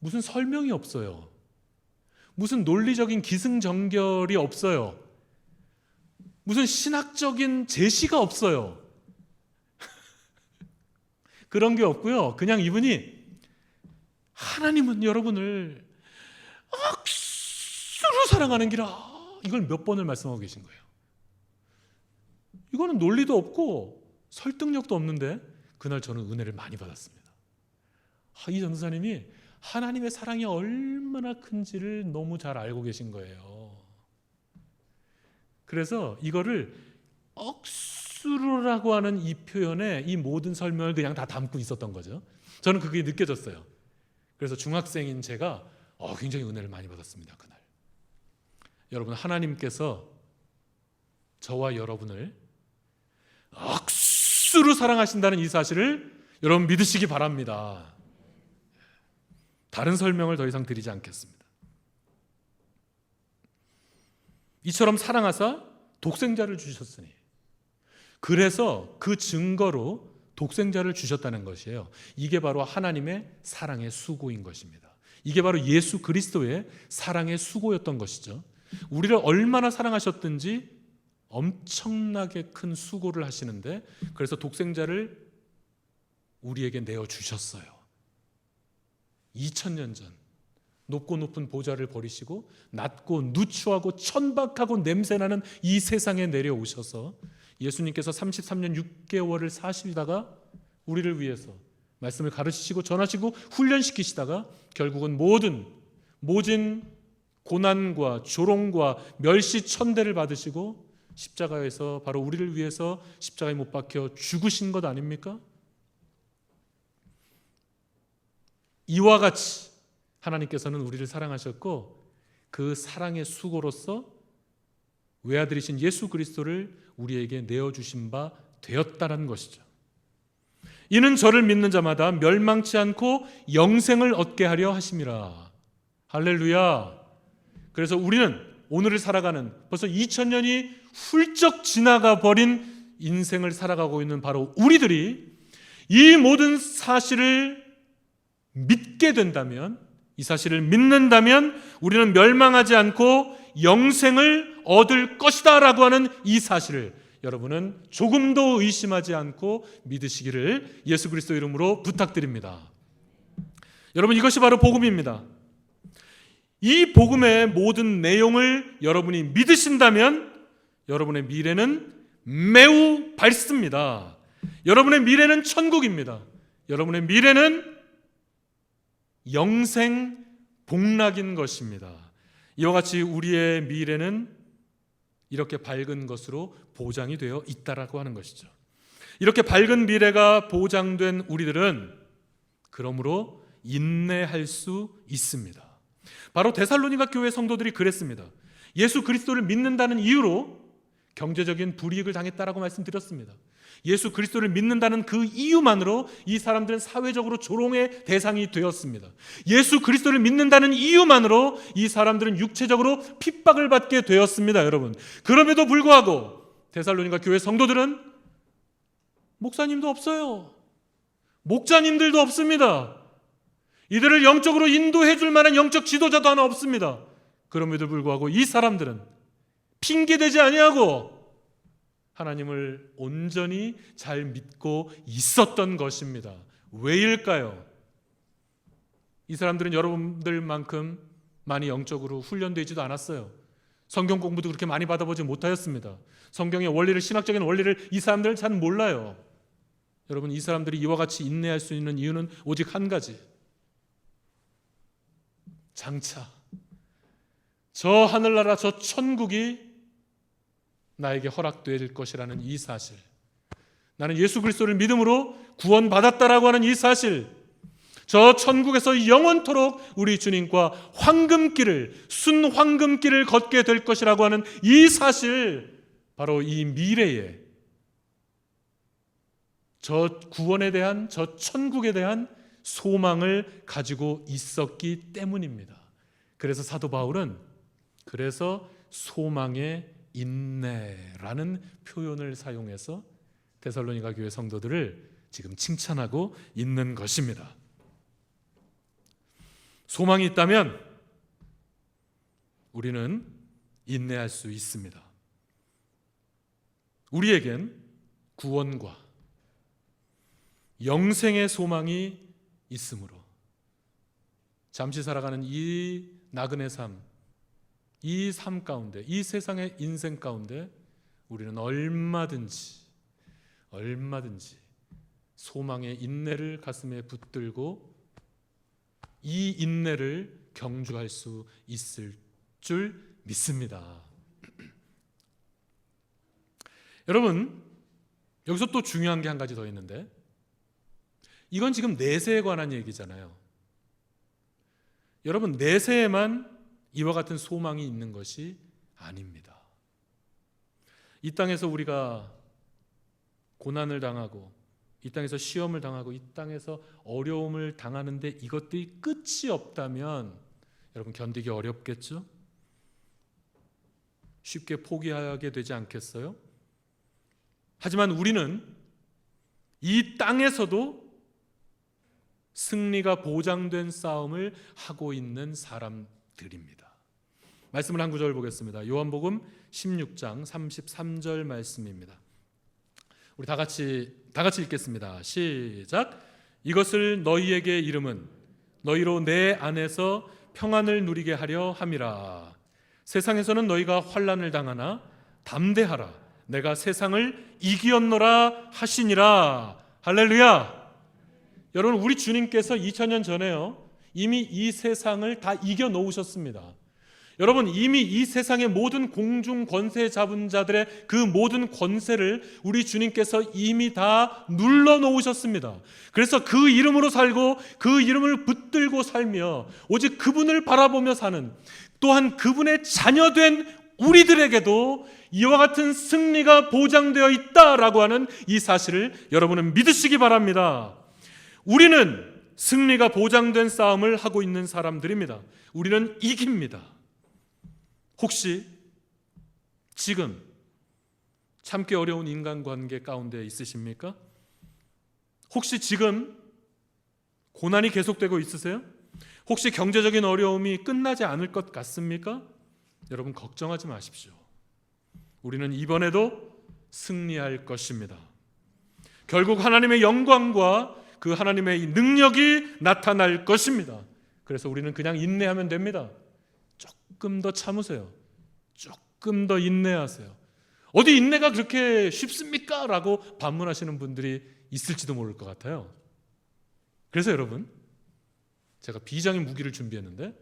무슨 설명이 없어요. 무슨 논리적인 기승전결이 없어요. 무슨 신학적인 제시가 없어요. 그런 게 없고요. 그냥 이분이 하나님은 여러분을 억수로 사랑하는 기라. 이걸 몇 번을 말씀하고 계신 거예요. 이거는 논리도 없고 설득력도 없는데 그날 저는 은혜를 많이 받았습니다. 이 전도사님이 하나님의 사랑이 얼마나 큰지를 너무 잘 알고 계신 거예요. 그래서 이거를 억수로라고 하는 이 표현에 이 모든 설명을 그냥 다 담고 있었던 거죠. 저는 그게 느껴졌어요. 그래서 중학생인 제가 굉장히 은혜를 많이 받았습니다. 그날. 여러분, 하나님께서 저와 여러분을 억수로 사랑하신다는 이 사실을 여러분 믿으시기 바랍니다. 다른 설명을 더 이상 드리지 않겠습니다. 이처럼 사랑하사 독생자를 주셨으니, 그래서 그 증거로 독생자를 주셨다는 것이에요. 이게 바로 하나님의 사랑의 수고인 것입니다. 이게 바로 예수 그리스도의 사랑의 수고였던 것이죠. 우리를 얼마나 사랑하셨든지 엄청나게 큰 수고를 하시는데, 그래서 독생자를 우리에게 내어주셨어요. 2000년 전 높고 높은 보좌를 버리시고 낮고 누추하고 천박하고 냄새나는 이 세상에 내려오셔서 예수님께서 33년 6개월을 사시다가 우리를 위해서 말씀을 가르치시고 전하시고 훈련시키시다가 결국은 모진 고난과 조롱과 멸시천대를 받으시고 십자가에서 바로 우리를 위해서 십자가에 못 박혀 죽으신 것 아닙니까? 이와 같이 하나님께서는 우리를 사랑하셨고 그 사랑의 수고로서 외아들이신 예수 그리스도를 우리에게 내어주신 바 되었다는 것이죠. 이는 저를 믿는 자마다 멸망치 않고 영생을 얻게 하려 하심이라. 할렐루야. 그래서 우리는 오늘을 살아가는 벌써 2000년이 훌쩍 지나가 버린 인생을 살아가고 있는 바로 우리들이 이 모든 사실을 믿게 된다면, 이 사실을 믿는다면 우리는 멸망하지 않고 영생을 얻을 것이다 라고 하는 이 사실을 여러분은 조금도 의심하지 않고 믿으시기를 예수 그리스도 이름으로 부탁드립니다. 여러분, 이것이 바로 복음입니다. 이 복음의 모든 내용을 여러분이 믿으신다면 여러분의 미래는 매우 밝습니다. 여러분의 미래는 천국입니다. 여러분의 미래는 영생 복락인 것입니다. 이와 같이 우리의 미래는 이렇게 밝은 것으로 보장이 되어 있다라고 하는 것이죠. 이렇게 밝은 미래가 보장된 우리들은 그러므로 인내할 수 있습니다. 바로 데살로니가 교회 성도들이 그랬습니다. 예수 그리스도를 믿는다는 이유로 경제적인 불이익을 당했다라고 말씀드렸습니다. 예수 그리스도를 믿는다는 그 이유만으로 이 사람들은 사회적으로 조롱의 대상이 되었습니다. 예수 그리스도를 믿는다는 이유만으로 이 사람들은 육체적으로 핍박을 받게 되었습니다. 여러분, 그럼에도 불구하고 데살로니가 교회 성도들은 목사님도 없어요. 목자님들도 없습니다. 이들을 영적으로 인도해 줄 만한 영적 지도자도 하나 없습니다. 그럼에도 불구하고 이 사람들은 핑계대지 아니하고 하나님을 온전히 잘 믿고 있었던 것입니다. 왜일까요? 이 사람들은 여러분들만큼 많이 영적으로 훈련되지도 않았어요. 성경 공부도 그렇게 많이 받아보지 못하였습니다. 성경의 원리를, 신학적인 원리를 이 사람들은 잘 몰라요. 여러분, 이 사람들이 이와 같이 인내할 수 있는 이유는 오직 한 가지. 장차 저 하늘나라, 저 천국이 나에게 허락될 것이라는 이 사실, 나는 예수 그리스도를 믿음으로 구원받았다라고 하는 이 사실, 저 천국에서 영원토록 우리 주님과 황금길을, 순황금길을 걷게 될 것이라고 하는 이 사실, 바로 이 미래에 저 구원에 대한, 저 천국에 대한 소망을 가지고 있었기 때문입니다. 그래서 사도 바울은 그래서 소망의 인내라는 표현을 사용해서 데살로니가 교회 성도들을 지금 칭찬하고 있는 것입니다. 소망이 있다면 우리는 인내할 수 있습니다. 우리에겐 구원과 영생의 소망이 있으므로 잠시 살아가는 이 나그네 삶, 이 삶 가운데, 이 세상의 인생 가운데 우리는 얼마든지 소망의 인내를 가슴에 붙들고 이 인내를 경주할 수 있을 줄 믿습니다. 여러분, 여기서 또 중요한 게 한 가지 더 있는데, 이건 지금 내세에 관한 얘기잖아요. 여러분, 내세에만 이와 같은 소망이 있는 것이 아닙니다. 이 땅에서 우리가 고난을 당하고, 이 땅에서 시험을 당하고, 이 땅에서 어려움을 당하는데 이것들이 끝이 없다면 여러분, 견디기 어렵겠죠? 쉽게 포기하게 되지 않겠어요? 하지만 우리는 이 땅에서도 승리가 보장된 싸움을 하고 있는 사람들입니다. 말씀을 한 구절 보겠습니다. 요한복음 16장 33절 말씀입니다. 우리 다 같이 읽겠습니다. 시작. 이것을 너희에게 이름은 너희로 내 안에서 평안을 누리게 하려 함이라. 세상에서는 너희가 환난을 당하나 담대하라. 내가 세상을 이기었노라 하시니라. 할렐루야. 여러분, 우리 주님께서 2000년 전에요, 이미 이 세상을 다 이겨 놓으셨습니다. 여러분, 이미 이 세상의 모든 공중 권세 잡은 자들의 그 모든 권세를 우리 주님께서 이미 다 눌러 놓으셨습니다. 그래서 그 이름으로 살고 그 이름을 붙들고 살며 오직 그분을 바라보며 사는, 또한 그분의 자녀된 우리들에게도 이와 같은 승리가 보장되어 있다라고 하는 이 사실을 여러분은 믿으시기 바랍니다. 우리는 승리가 보장된 싸움을 하고 있는 사람들입니다. 우리는 이깁니다. 혹시 지금 참기 어려운 인간관계 가운데 있으십니까? 혹시 지금 고난이 계속되고 있으세요? 혹시 경제적인 어려움이 끝나지 않을 것 같습니까? 여러분, 걱정하지 마십시오. 우리는 이번에도 승리할 것입니다. 결국 하나님의 영광과 그 하나님의 능력이 나타날 것입니다. 그래서 우리는 그냥 인내하면 됩니다. 조금 더 참으세요. 조금 더 인내하세요. 어디 인내가 그렇게 쉽습니까? 라고 반문하시는 분들이 있을지도 모를 것 같아요. 그래서 여러분, 제가 비장의 무기를 준비했는데,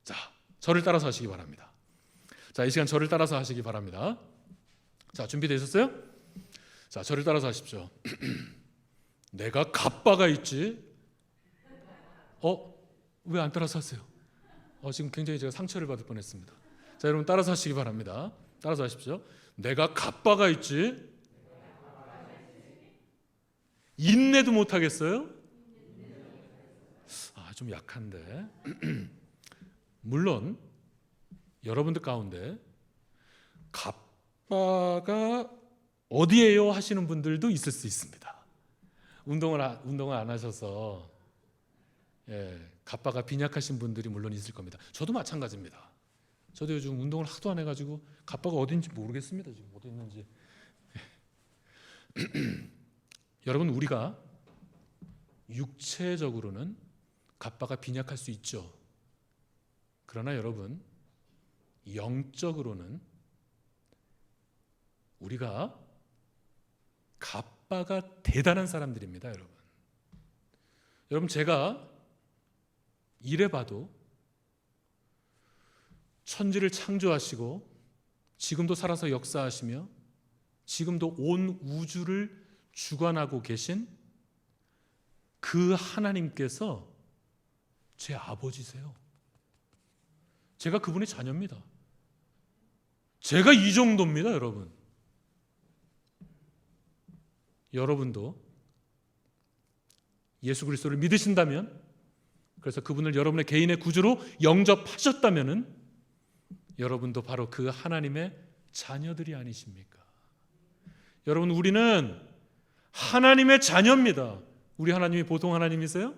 자, 저를 따라서 하시기 바랍니다. 자, 이 시간 저를 따라서 하시기 바랍니다. 자, 준비되셨어요? 자, 저를 따라서 하십시오. 내가 갑바가 있지? 왜 안 따라서 하세요? 지금 굉장히 제가 상처를 받을 뻔했습니다. 자, 여러분 따라서 하시기 바랍니다. 따라서 하십시오. 내가 갑바가 있지? 인내도 못하겠어요? 좀 약한데. 물론 여러분들 가운데 갑바가 어디에요 하시는 분들도 있을 수 있습니다. 운동을 안 하셔서 갑바가 빈약하신 분들이 물론 있을 겁니다. 저도 마찬가지입니다. 저도 요즘 운동을 하도 안 해가지고 갑바가 어딘지 모르겠습니다. 지금 어디 있는지. 여러분, 우리가 육체적으로는 갑바가 빈약할 수 있죠. 그러나 여러분, 영적으로는 우리가 갑바가 대단한 사람들입니다. 여러분, 제가 이래봐도 천지를 창조하시고 지금도 살아서 역사하시며 지금도 온 우주를 주관하고 계신 그 하나님께서 제 아버지세요. 제가 그분의 자녀입니다. 제가 이 정도입니다, 여러분. 여러분도 예수 그리스도를 믿으신다면, 그래서 그분을 여러분의 개인의 구주로 영접하셨다면은 여러분도 바로 그 하나님의 자녀들이 아니십니까? 여러분, 우리는 하나님의 자녀입니다. 우리 하나님이 보통 하나님이세요?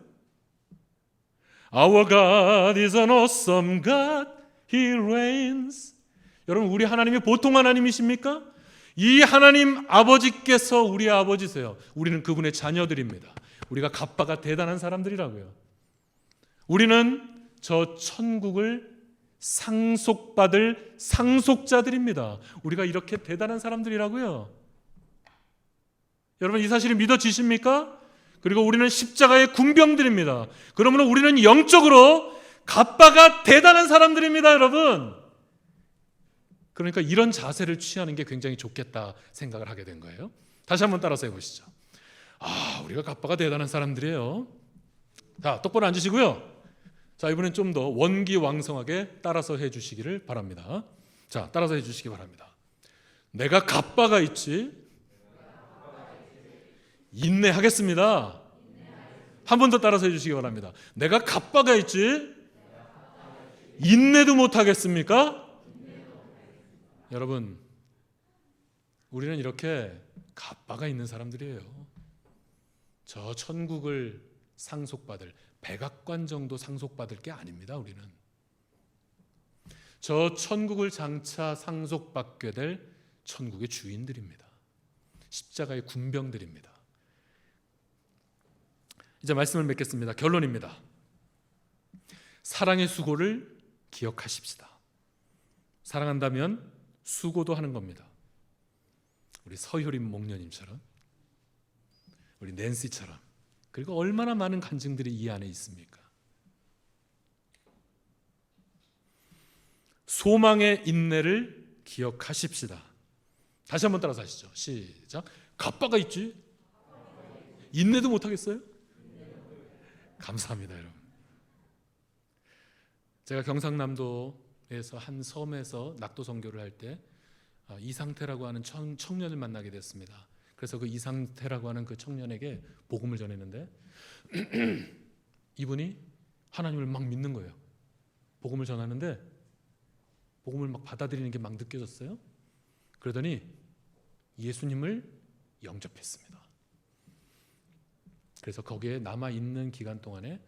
Our God is an awesome God. He reigns. 여러분, 우리 하나님이 보통 하나님이십니까? 이 하나님 아버지께서 우리의 아버지세요. 우리는 그분의 자녀들입니다. 우리가 갑바가 대단한 사람들이라고요. 우리는 저 천국을 상속받을 상속자들입니다. 우리가 이렇게 대단한 사람들이라고요. 여러분, 이 사실이 믿어지십니까? 그리고 우리는 십자가의 군병들입니다. 그러므로 우리는 영적으로 갑바가 대단한 사람들입니다, 여러분. 그러니까 이런 자세를 취하는 게 굉장히 좋겠다 생각을 하게 된 거예요. 다시 한번 따라서 해보시죠. 우리가 갑바가 대단한 사람들이에요. 자, 똑바로 앉으시고요. 자, 이번엔 좀 더 원기왕성하게 따라서 해주시기를 바랍니다. 자, 따라서 해주시기 바랍니다. 내가 갑바가 있지? 인내하겠습니다. 한 번 더 따라서 해주시기 바랍니다. 내가 갑바가 있지? 인내도 못하겠습니까? 여러분, 우리는 이렇게 갑바가 있는 사람들이에요. 저 천국을 상속받을, 백악관 정도 상속받을 게 아닙니다. 우리는 저 천국을 장차 상속받게 될 천국의 주인들입니다. 십자가의 군병들입니다. 이제 말씀을 맺겠습니다. 결론입니다. 사랑의 수고를 기억하십시다. 사랑한다면 수고도 하는 겁니다. 우리 서효림 목녀님처럼, 우리 낸시처럼, 그리고 얼마나 많은 간증들이 이 안에 있습니까? 소망의 인내를 기억하십시다. 다시 한번 따라서 하시죠. 시작. 갑바가 있지? 인내도 못하겠어요? 감사합니다, 여러분. 제가 경상남도에서 한 섬에서 낙도 선교를 할 때 이상태라고 하는 청년을 만나게 됐습니다. 그래서 그 이상태라고 하는 그 청년에게 복음을 전했는데 이분이 하나님을 막 믿는 거예요. 복음을 전하는데 복음을 막 받아들이는 게 막 느껴졌어요. 그러더니 예수님을 영접했습니다. 그래서 거기에 남아있는 기간 동안에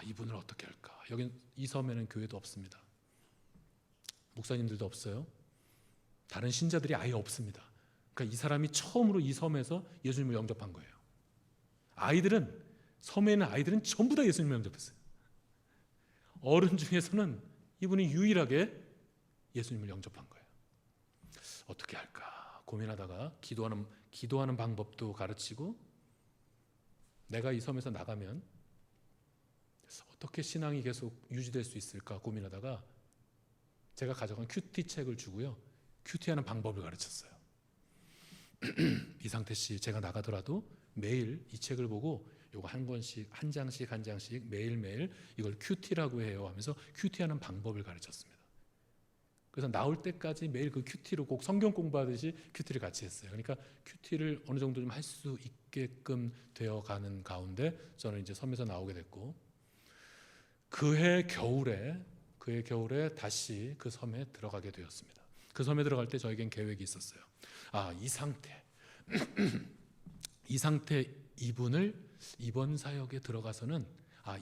이분을 어떻게 할까? 여긴 이 섬에는 교회도 없습니다. 목사님들도 없어요. 다른 신자들이 아예 없습니다. 그러니까 그러니까 이 사람이 처음으로 이 섬에서 예수님을 영접한 거예요. 섬에 있는 아이들은 전부 다 예수님을 영접했어요. 어른 중에서는 이분이 유일하게 예수님을 영접한 거예요. 어떻게 할까 고민하다가 기도하는 방법도 가르치고, 내가 이 섬에서 나가면 어떻게 신앙이 계속 유지될 수 있을까 고민하다가 제가 가져간 큐티 책을 주고요, 큐티하는 방법을 가르쳤어요. 이상태 씨, 제가 나가더라도 매일 이 책을 보고 요거 한 권씩, 한 장씩 매일매일 이걸 큐티라고 해요 하면서 큐티하는 방법을 가르쳤습니다. 그래서 나올 때까지 매일 그 큐티로 꼭 성경 공부하듯이 큐티를 같이 했어요. 그러니까 큐티를 어느 정도 좀 할 수 있게끔 되어가는 가운데 저는 이제 섬에서 나오게 됐고, 그해 겨울에 다시 그 섬에 들어가게 되었습니다. 그 섬에 들어갈 때 저에겐 계획이 있었어요. 이 상태 이분을 이번 사역에 들어가서는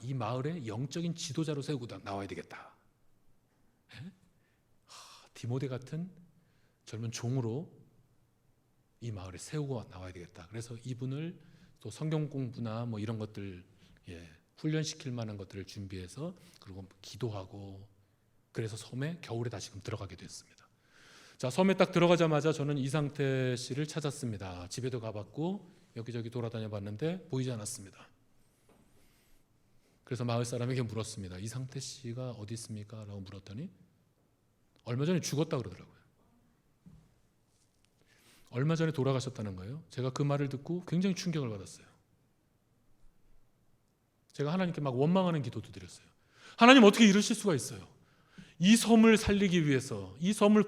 이 마을의 영적인 지도자로 세우고 나와야 되겠다. 디모데 같은 젊은 종으로 이 마을에 세우고 나와야 되겠다. 그래서 이분을 또 성경 공부나 뭐 이런 것들 훈련시킬 만한 것들을 준비해서, 그리고 기도하고, 그래서 섬에 겨울에 다시금 들어가게 됐습니다. 자, 섬에 딱 들어가자마자 저는 이상태 씨를 찾았습니다. 집에도 가봤고 여기저기 돌아다녀 봤는데 보이지 않았습니다. 그래서 마을 사람에게 물었습니다. 이상태 씨가 어디 있습니까? 라고 물었더니 얼마 전에 죽었다 그러더라고요. 얼마 전에 돌아가셨다는 거예요. 제가 그 말을 듣고 굉장히 충격을 받았어요. 제가 하나님께 막 원망하는 기도도 드렸어요. 하나님, 어떻게 이러실 수가 있어요? 이 섬을 살리기 위해서, 이 섬을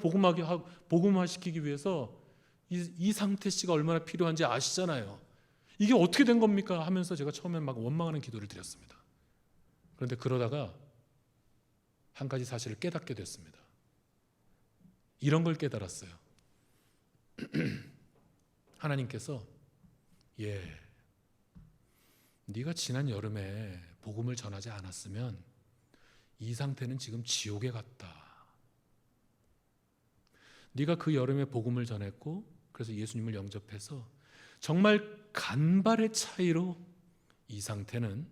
복음화시키기 위해서 이상태 씨가 얼마나 필요한지 아시잖아요. 이게 어떻게 된 겁니까? 하면서 제가 처음엔 막 원망하는 기도를 드렸습니다. 그런데 그러다가 한 가지 사실을 깨닫게 됐습니다. 이런 걸 깨달았어요. 하나님께서 네가 지난 여름에 복음을 전하지 않았으면 이 상태는 지금 지옥에 갔다. 네가 그 여름에 복음을 전했고 그래서 예수님을 영접해서 정말 간발의 차이로 이 상태는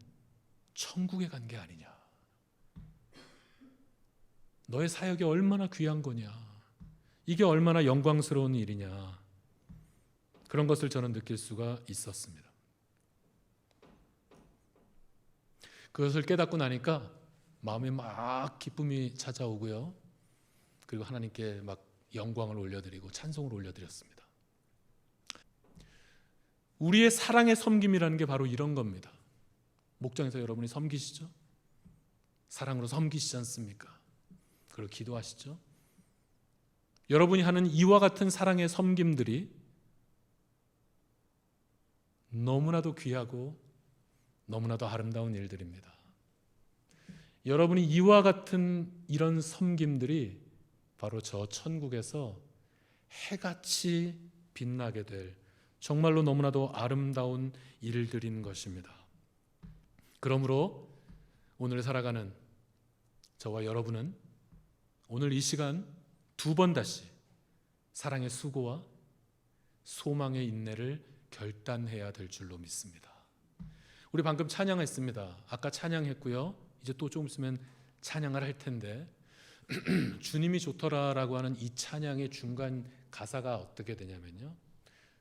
천국에 간 게 아니냐. 너의 사역이 얼마나 귀한 거냐. 이게 얼마나 영광스러운 일이냐. 그런 것을 저는 느낄 수가 있었습니다. 그것을 깨닫고 나니까 마음에 막 기쁨이 찾아오고요. 그리고 하나님께 막 영광을 올려드리고 찬송을 올려드렸습니다. 우리의 사랑의 섬김이라는 게 바로 이런 겁니다. 목장에서 여러분이 섬기시죠? 사랑으로 섬기시지 않습니까? 그리고 기도하시죠? 여러분이 하는 이와 같은 사랑의 섬김들이 너무나도 귀하고 너무나도 아름다운 일들입니다. 여러분이 이와 같은 이런 섬김들이 바로 저 천국에서 해같이 빛나게 될 정말로 너무나도 아름다운 일들인 것입니다. 그러므로 오늘 살아가는 저와 여러분은 오늘 이 시간 두 번 다시 사랑의 수고와 소망의 인내를 결단해야 될 줄로 믿습니다. 우리 방금 찬양했습니다. 아까 찬양했고요. 이제 또 조금 있으면 찬양을 할 텐데 주님이 좋더라라고 하는 이 찬양의 중간 가사가 어떻게 되냐면요.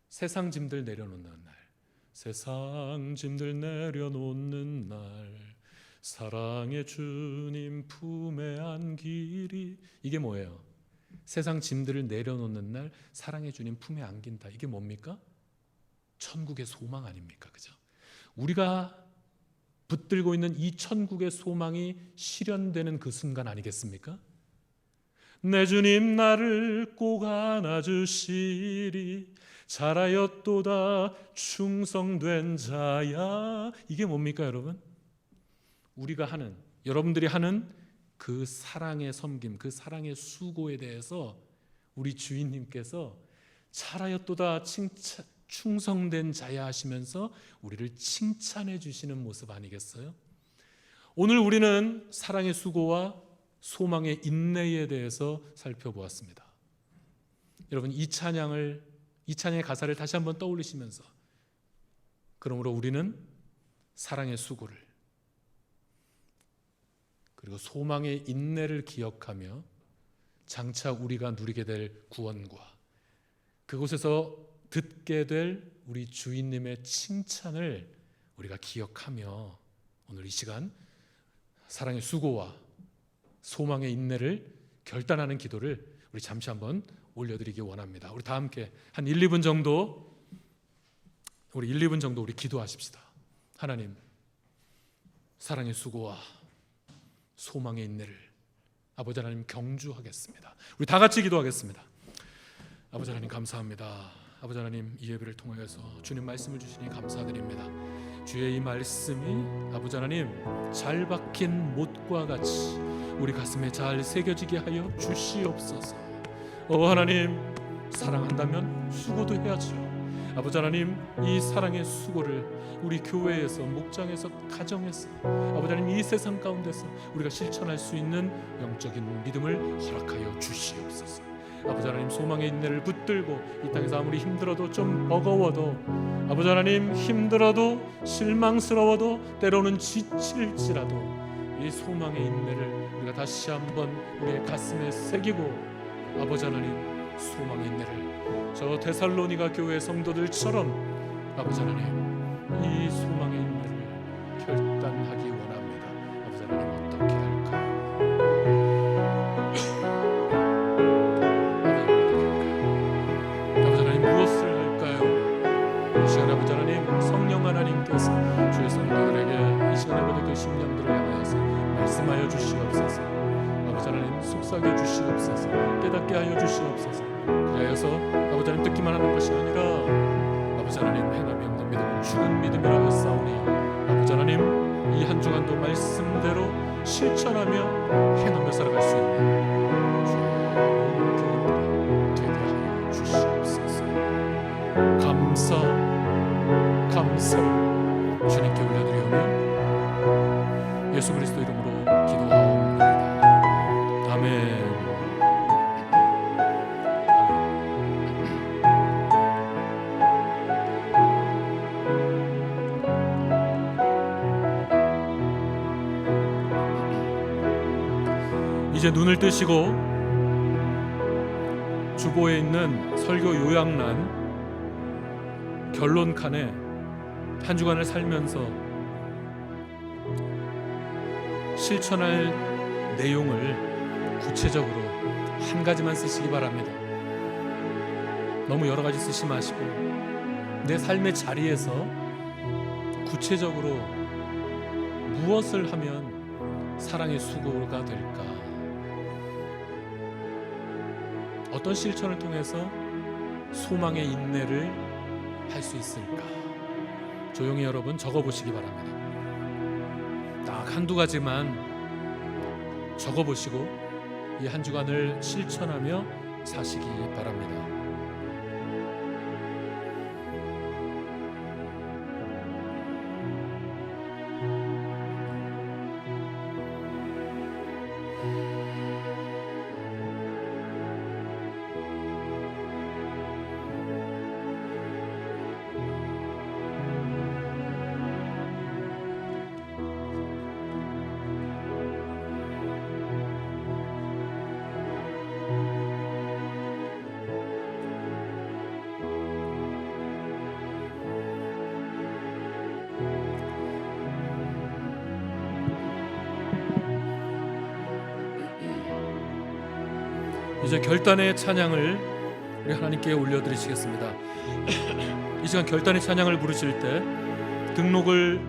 세상 짐들 내려놓는 날, 세상 짐들 내려놓는 날, 사랑의 주님 품에 안기리. 이게 뭐예요? 세상 짐들을 내려놓는 날 사랑의 주님 품에 안긴다. 이게 뭡니까? 천국의 소망 아닙니까? 그죠? 우리가 붙들고 있는 이 천국의 소망이 실현되는 그 순간 아니겠습니까? 내 주님 나를 꼭 안아주시리 잘하였도다 충성된 자야. 이게 뭡니까 여러분? 우리가 하는, 여러분들이 하는 그 사랑의 섬김, 그 사랑의 수고에 대해서 우리 주인님께서 잘하였도다 충성된 자야 하시면서 우리를 칭찬해 주시는 모습 아니겠어요? 오늘 우리는 사랑의 수고와 소망의 인내에 대해서 살펴보았습니다. 여러분, 이 찬양을 이 찬양의 가사를 다시 한번 떠올리시면서, 그러므로 우리는 사랑의 수고를 그리고 소망의 인내를 기억하며 장차 우리가 누리게 될 구원과 그곳에서 듣게 될 우리 주인님의 칭찬을 우리가 기억하며 오늘 이 시간 사랑의 수고와 소망의 인내를 결단하는 기도를 우리 잠시 한번 올려드리기 원합니다. 우리 다 함께 한 1, 2분 정도 우리 기도하십시다. 하나님, 사랑의 수고와 소망의 인내를 아버지 하나님 경주하겠습니다. 우리 다 같이 기도하겠습니다. 아버지 하나님 감사합니다. 아버지 하나님, 이 예배를 통하여서 주님 말씀을 주시니 감사드립니다. 주의 이 말씀이 아버지 하나님 잘 박힌 못과 같이 우리 가슴에 잘 새겨지게 하여 주시옵소서. 하나님, 사랑한다면 수고도 해야죠. 아버지 하나님, 이 사랑의 수고를 우리 교회에서, 목장에서, 가정에서, 아버지 하나님 이 세상 가운데서 우리가 실천할 수 있는 영적인 믿음을 허락하여 주시옵소서. 아버지 하나님, 소망의 인내를 붙들고 이 땅에서 아무리 힘들어도, 좀 버거워도, 아버지 하나님 힘들어도, 실망스러워도, 때로는 지칠지라도 이 소망의 인내를 우리가 다시 한번 우리의 가슴에 새기고, 아버지 하나님 소망의 인내를 저 데살로니가 교회 성도들처럼 아버지 하나님 이 소망의 인내를 결단하기 원합니다. 아버지 하나님 어떻게 할까요? 아버지 하나님 무엇을 할까요? 이 시간에 아버지 하나님 성령 하나님께서 주의 성도들에게 이 시간에 보낸 그 심령들을 향하여서 말씀하여 주시옵소서. 아버지 하나님 속삭여 주시옵소서. 깨닫게 하여 주시옵소서. 그리하여서 아버지 하나님 듣기만 하는 것이 아니라 아버지 하나님 행함이 없는 믿음은 죽은 믿음이라 하사오니 아버지 하나님 이 한 주간도 말씀대로 실천하며 행하며 살아갈 수 있는 주의 교회들이 되게 하여 주시옵소서. 감사를 주님께 올려드리오며 예수 그리스도 이름으로 기도하옵나이다. 아멘. 이제 눈을 뜨시고 주보에 있는 설교 요약란 결론 칸에 한 주간을 살면서 실천할 내용을 구체적으로 한 가지만 쓰시기 바랍니다. 너무 여러 가지 쓰지 마시고 내 삶의 자리에서 구체적으로 무엇을 하면 사랑의 수고가 될까? 어떤 실천을 통해서 소망의 인내를 할 수 있을까? 조용히 여러분 적어보시기 바랍니다. 딱 한두 가지만 적어보시고 이 한 주간을 실천하며 사시기 바랍니다. 이제 결단의 찬양을 우리 하나님께 올려드리시겠습니다. 이 시간 결단의 찬양을 부르실 때 등록을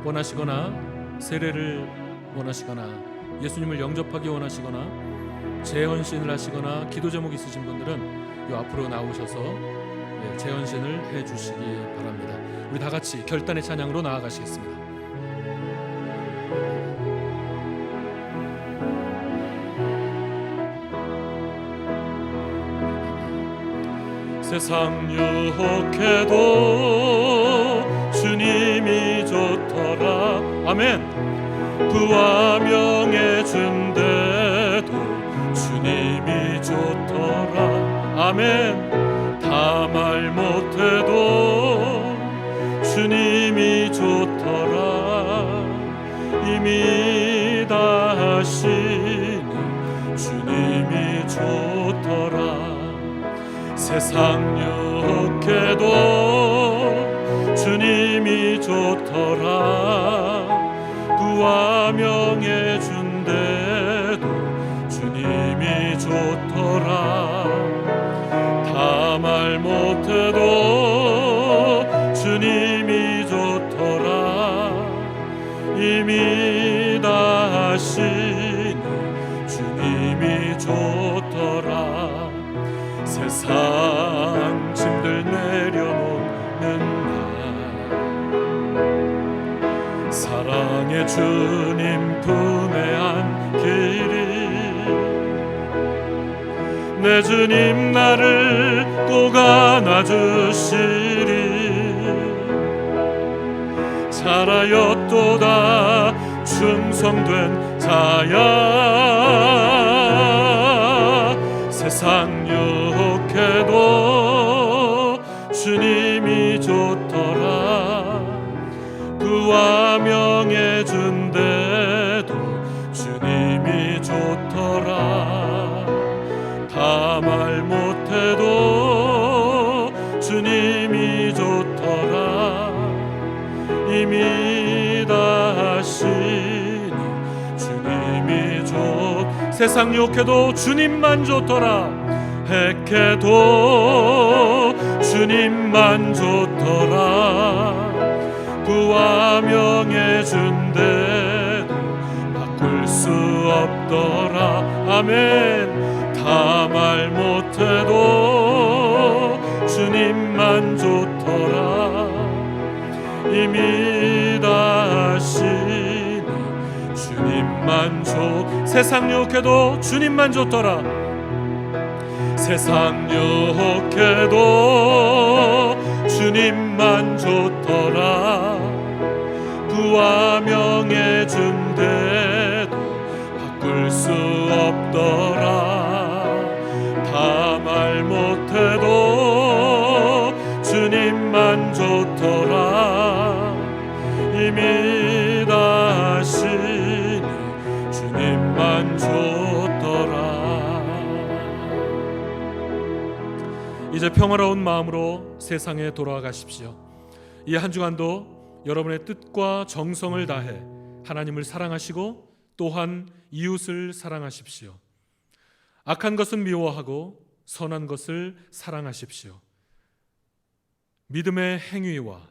원하시거나 세례를 원하시거나 예수님을 영접하기 원하시거나 재헌신을 하시거나 기도 제목 있으신 분들은 이 앞으로 나오셔서 재헌신을 해주시기 바랍니다. 우리 다 같이 결단의 찬양으로 나아가시겠습니다. 세상 유혹해도 주님이 좋더라. 아멘. 부와 명예 준대도 주님이 좋더라. 아멘. 다 다 말 못해도 주님이 좋더라. 이미 다 하시니 주님이 좋더라. 세상 욕해도 주님이 좋더라. 부와 명예 준대도 주님이 좋더라. 다 말 못해도 주님이 좋더라. 이미 다 하시니 주님이 좋더라. 세상 짐들 내려놓는 날 사랑의 주님 품에 안기리. 내 주님 나를 꼭 안아주시리. 잘하였도다 충성된 자야. 세상 욕해도 주님이 좋더라. 부와 명예 준대도 주님이 좋더라. 다 말 못해도 주님이 좋더라. 이미 다 하시니 주님이 세상 욕해도 주님만 좋더라. 핵해도 주님만 좋더라. 부와 명예 준대도 바꿀 수 없더라. 아멘. 다 말 못해도 주님만 좋더라. 이미 다 하시니 주님만 세상 욕해도 주님만 좋더라. 세상 욕해도 주님만 좋더라. 부와 명예 준대도 바꿀 수 없더라. 다 말 못해도 주님만 좋더라. 이미 다 하시니 주님만 좋더라. 이제 평화로운 마음으로 세상에 돌아가십시오. 이 한 주간도 여러분의 뜻과 정성을 다해 하나님을 사랑하시고 또한 이웃을 사랑하십시오. 악한 것은 미워하고 선한 것을 사랑하십시오. 믿음의 행위와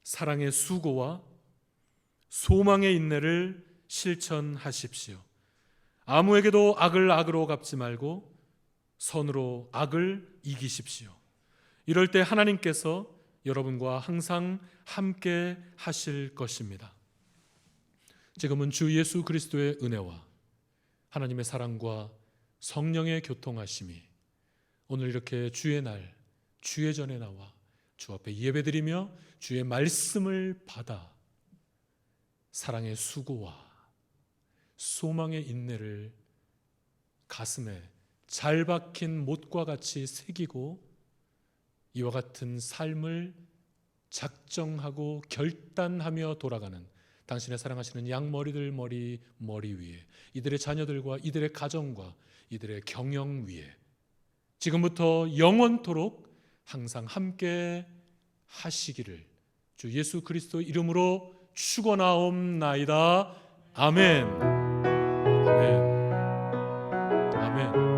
사랑의 수고와 소망의 인내를 실천하십시오. 아무에게도 악을 악으로 갚지 말고 선으로 악을 이기십시오. 이럴 때 하나님께서 여러분과 항상 함께 하실 것입니다. 지금은 주 예수 그리스도의 은혜와 하나님의 사랑과 성령의 교통하심이 오늘 이렇게 주의 날, 주의 전에 나와 주 앞에 예배드리며 주의 말씀을 받아 사랑의 수고와 소망의 인내를 가슴에 잘 박힌 못과 같이 새기고 이와 같은 삶을 작정하고 결단하며 돌아가는 당신의 사랑하시는 양머리들 머리 위에 이들의 자녀들과 이들의 가정과 이들의 경영 위에 지금부터 영원토록 항상 함께 하시기를 주 예수 그리스도 이름으로 축원하옵나이다. 아멘. 아멘. 아멘.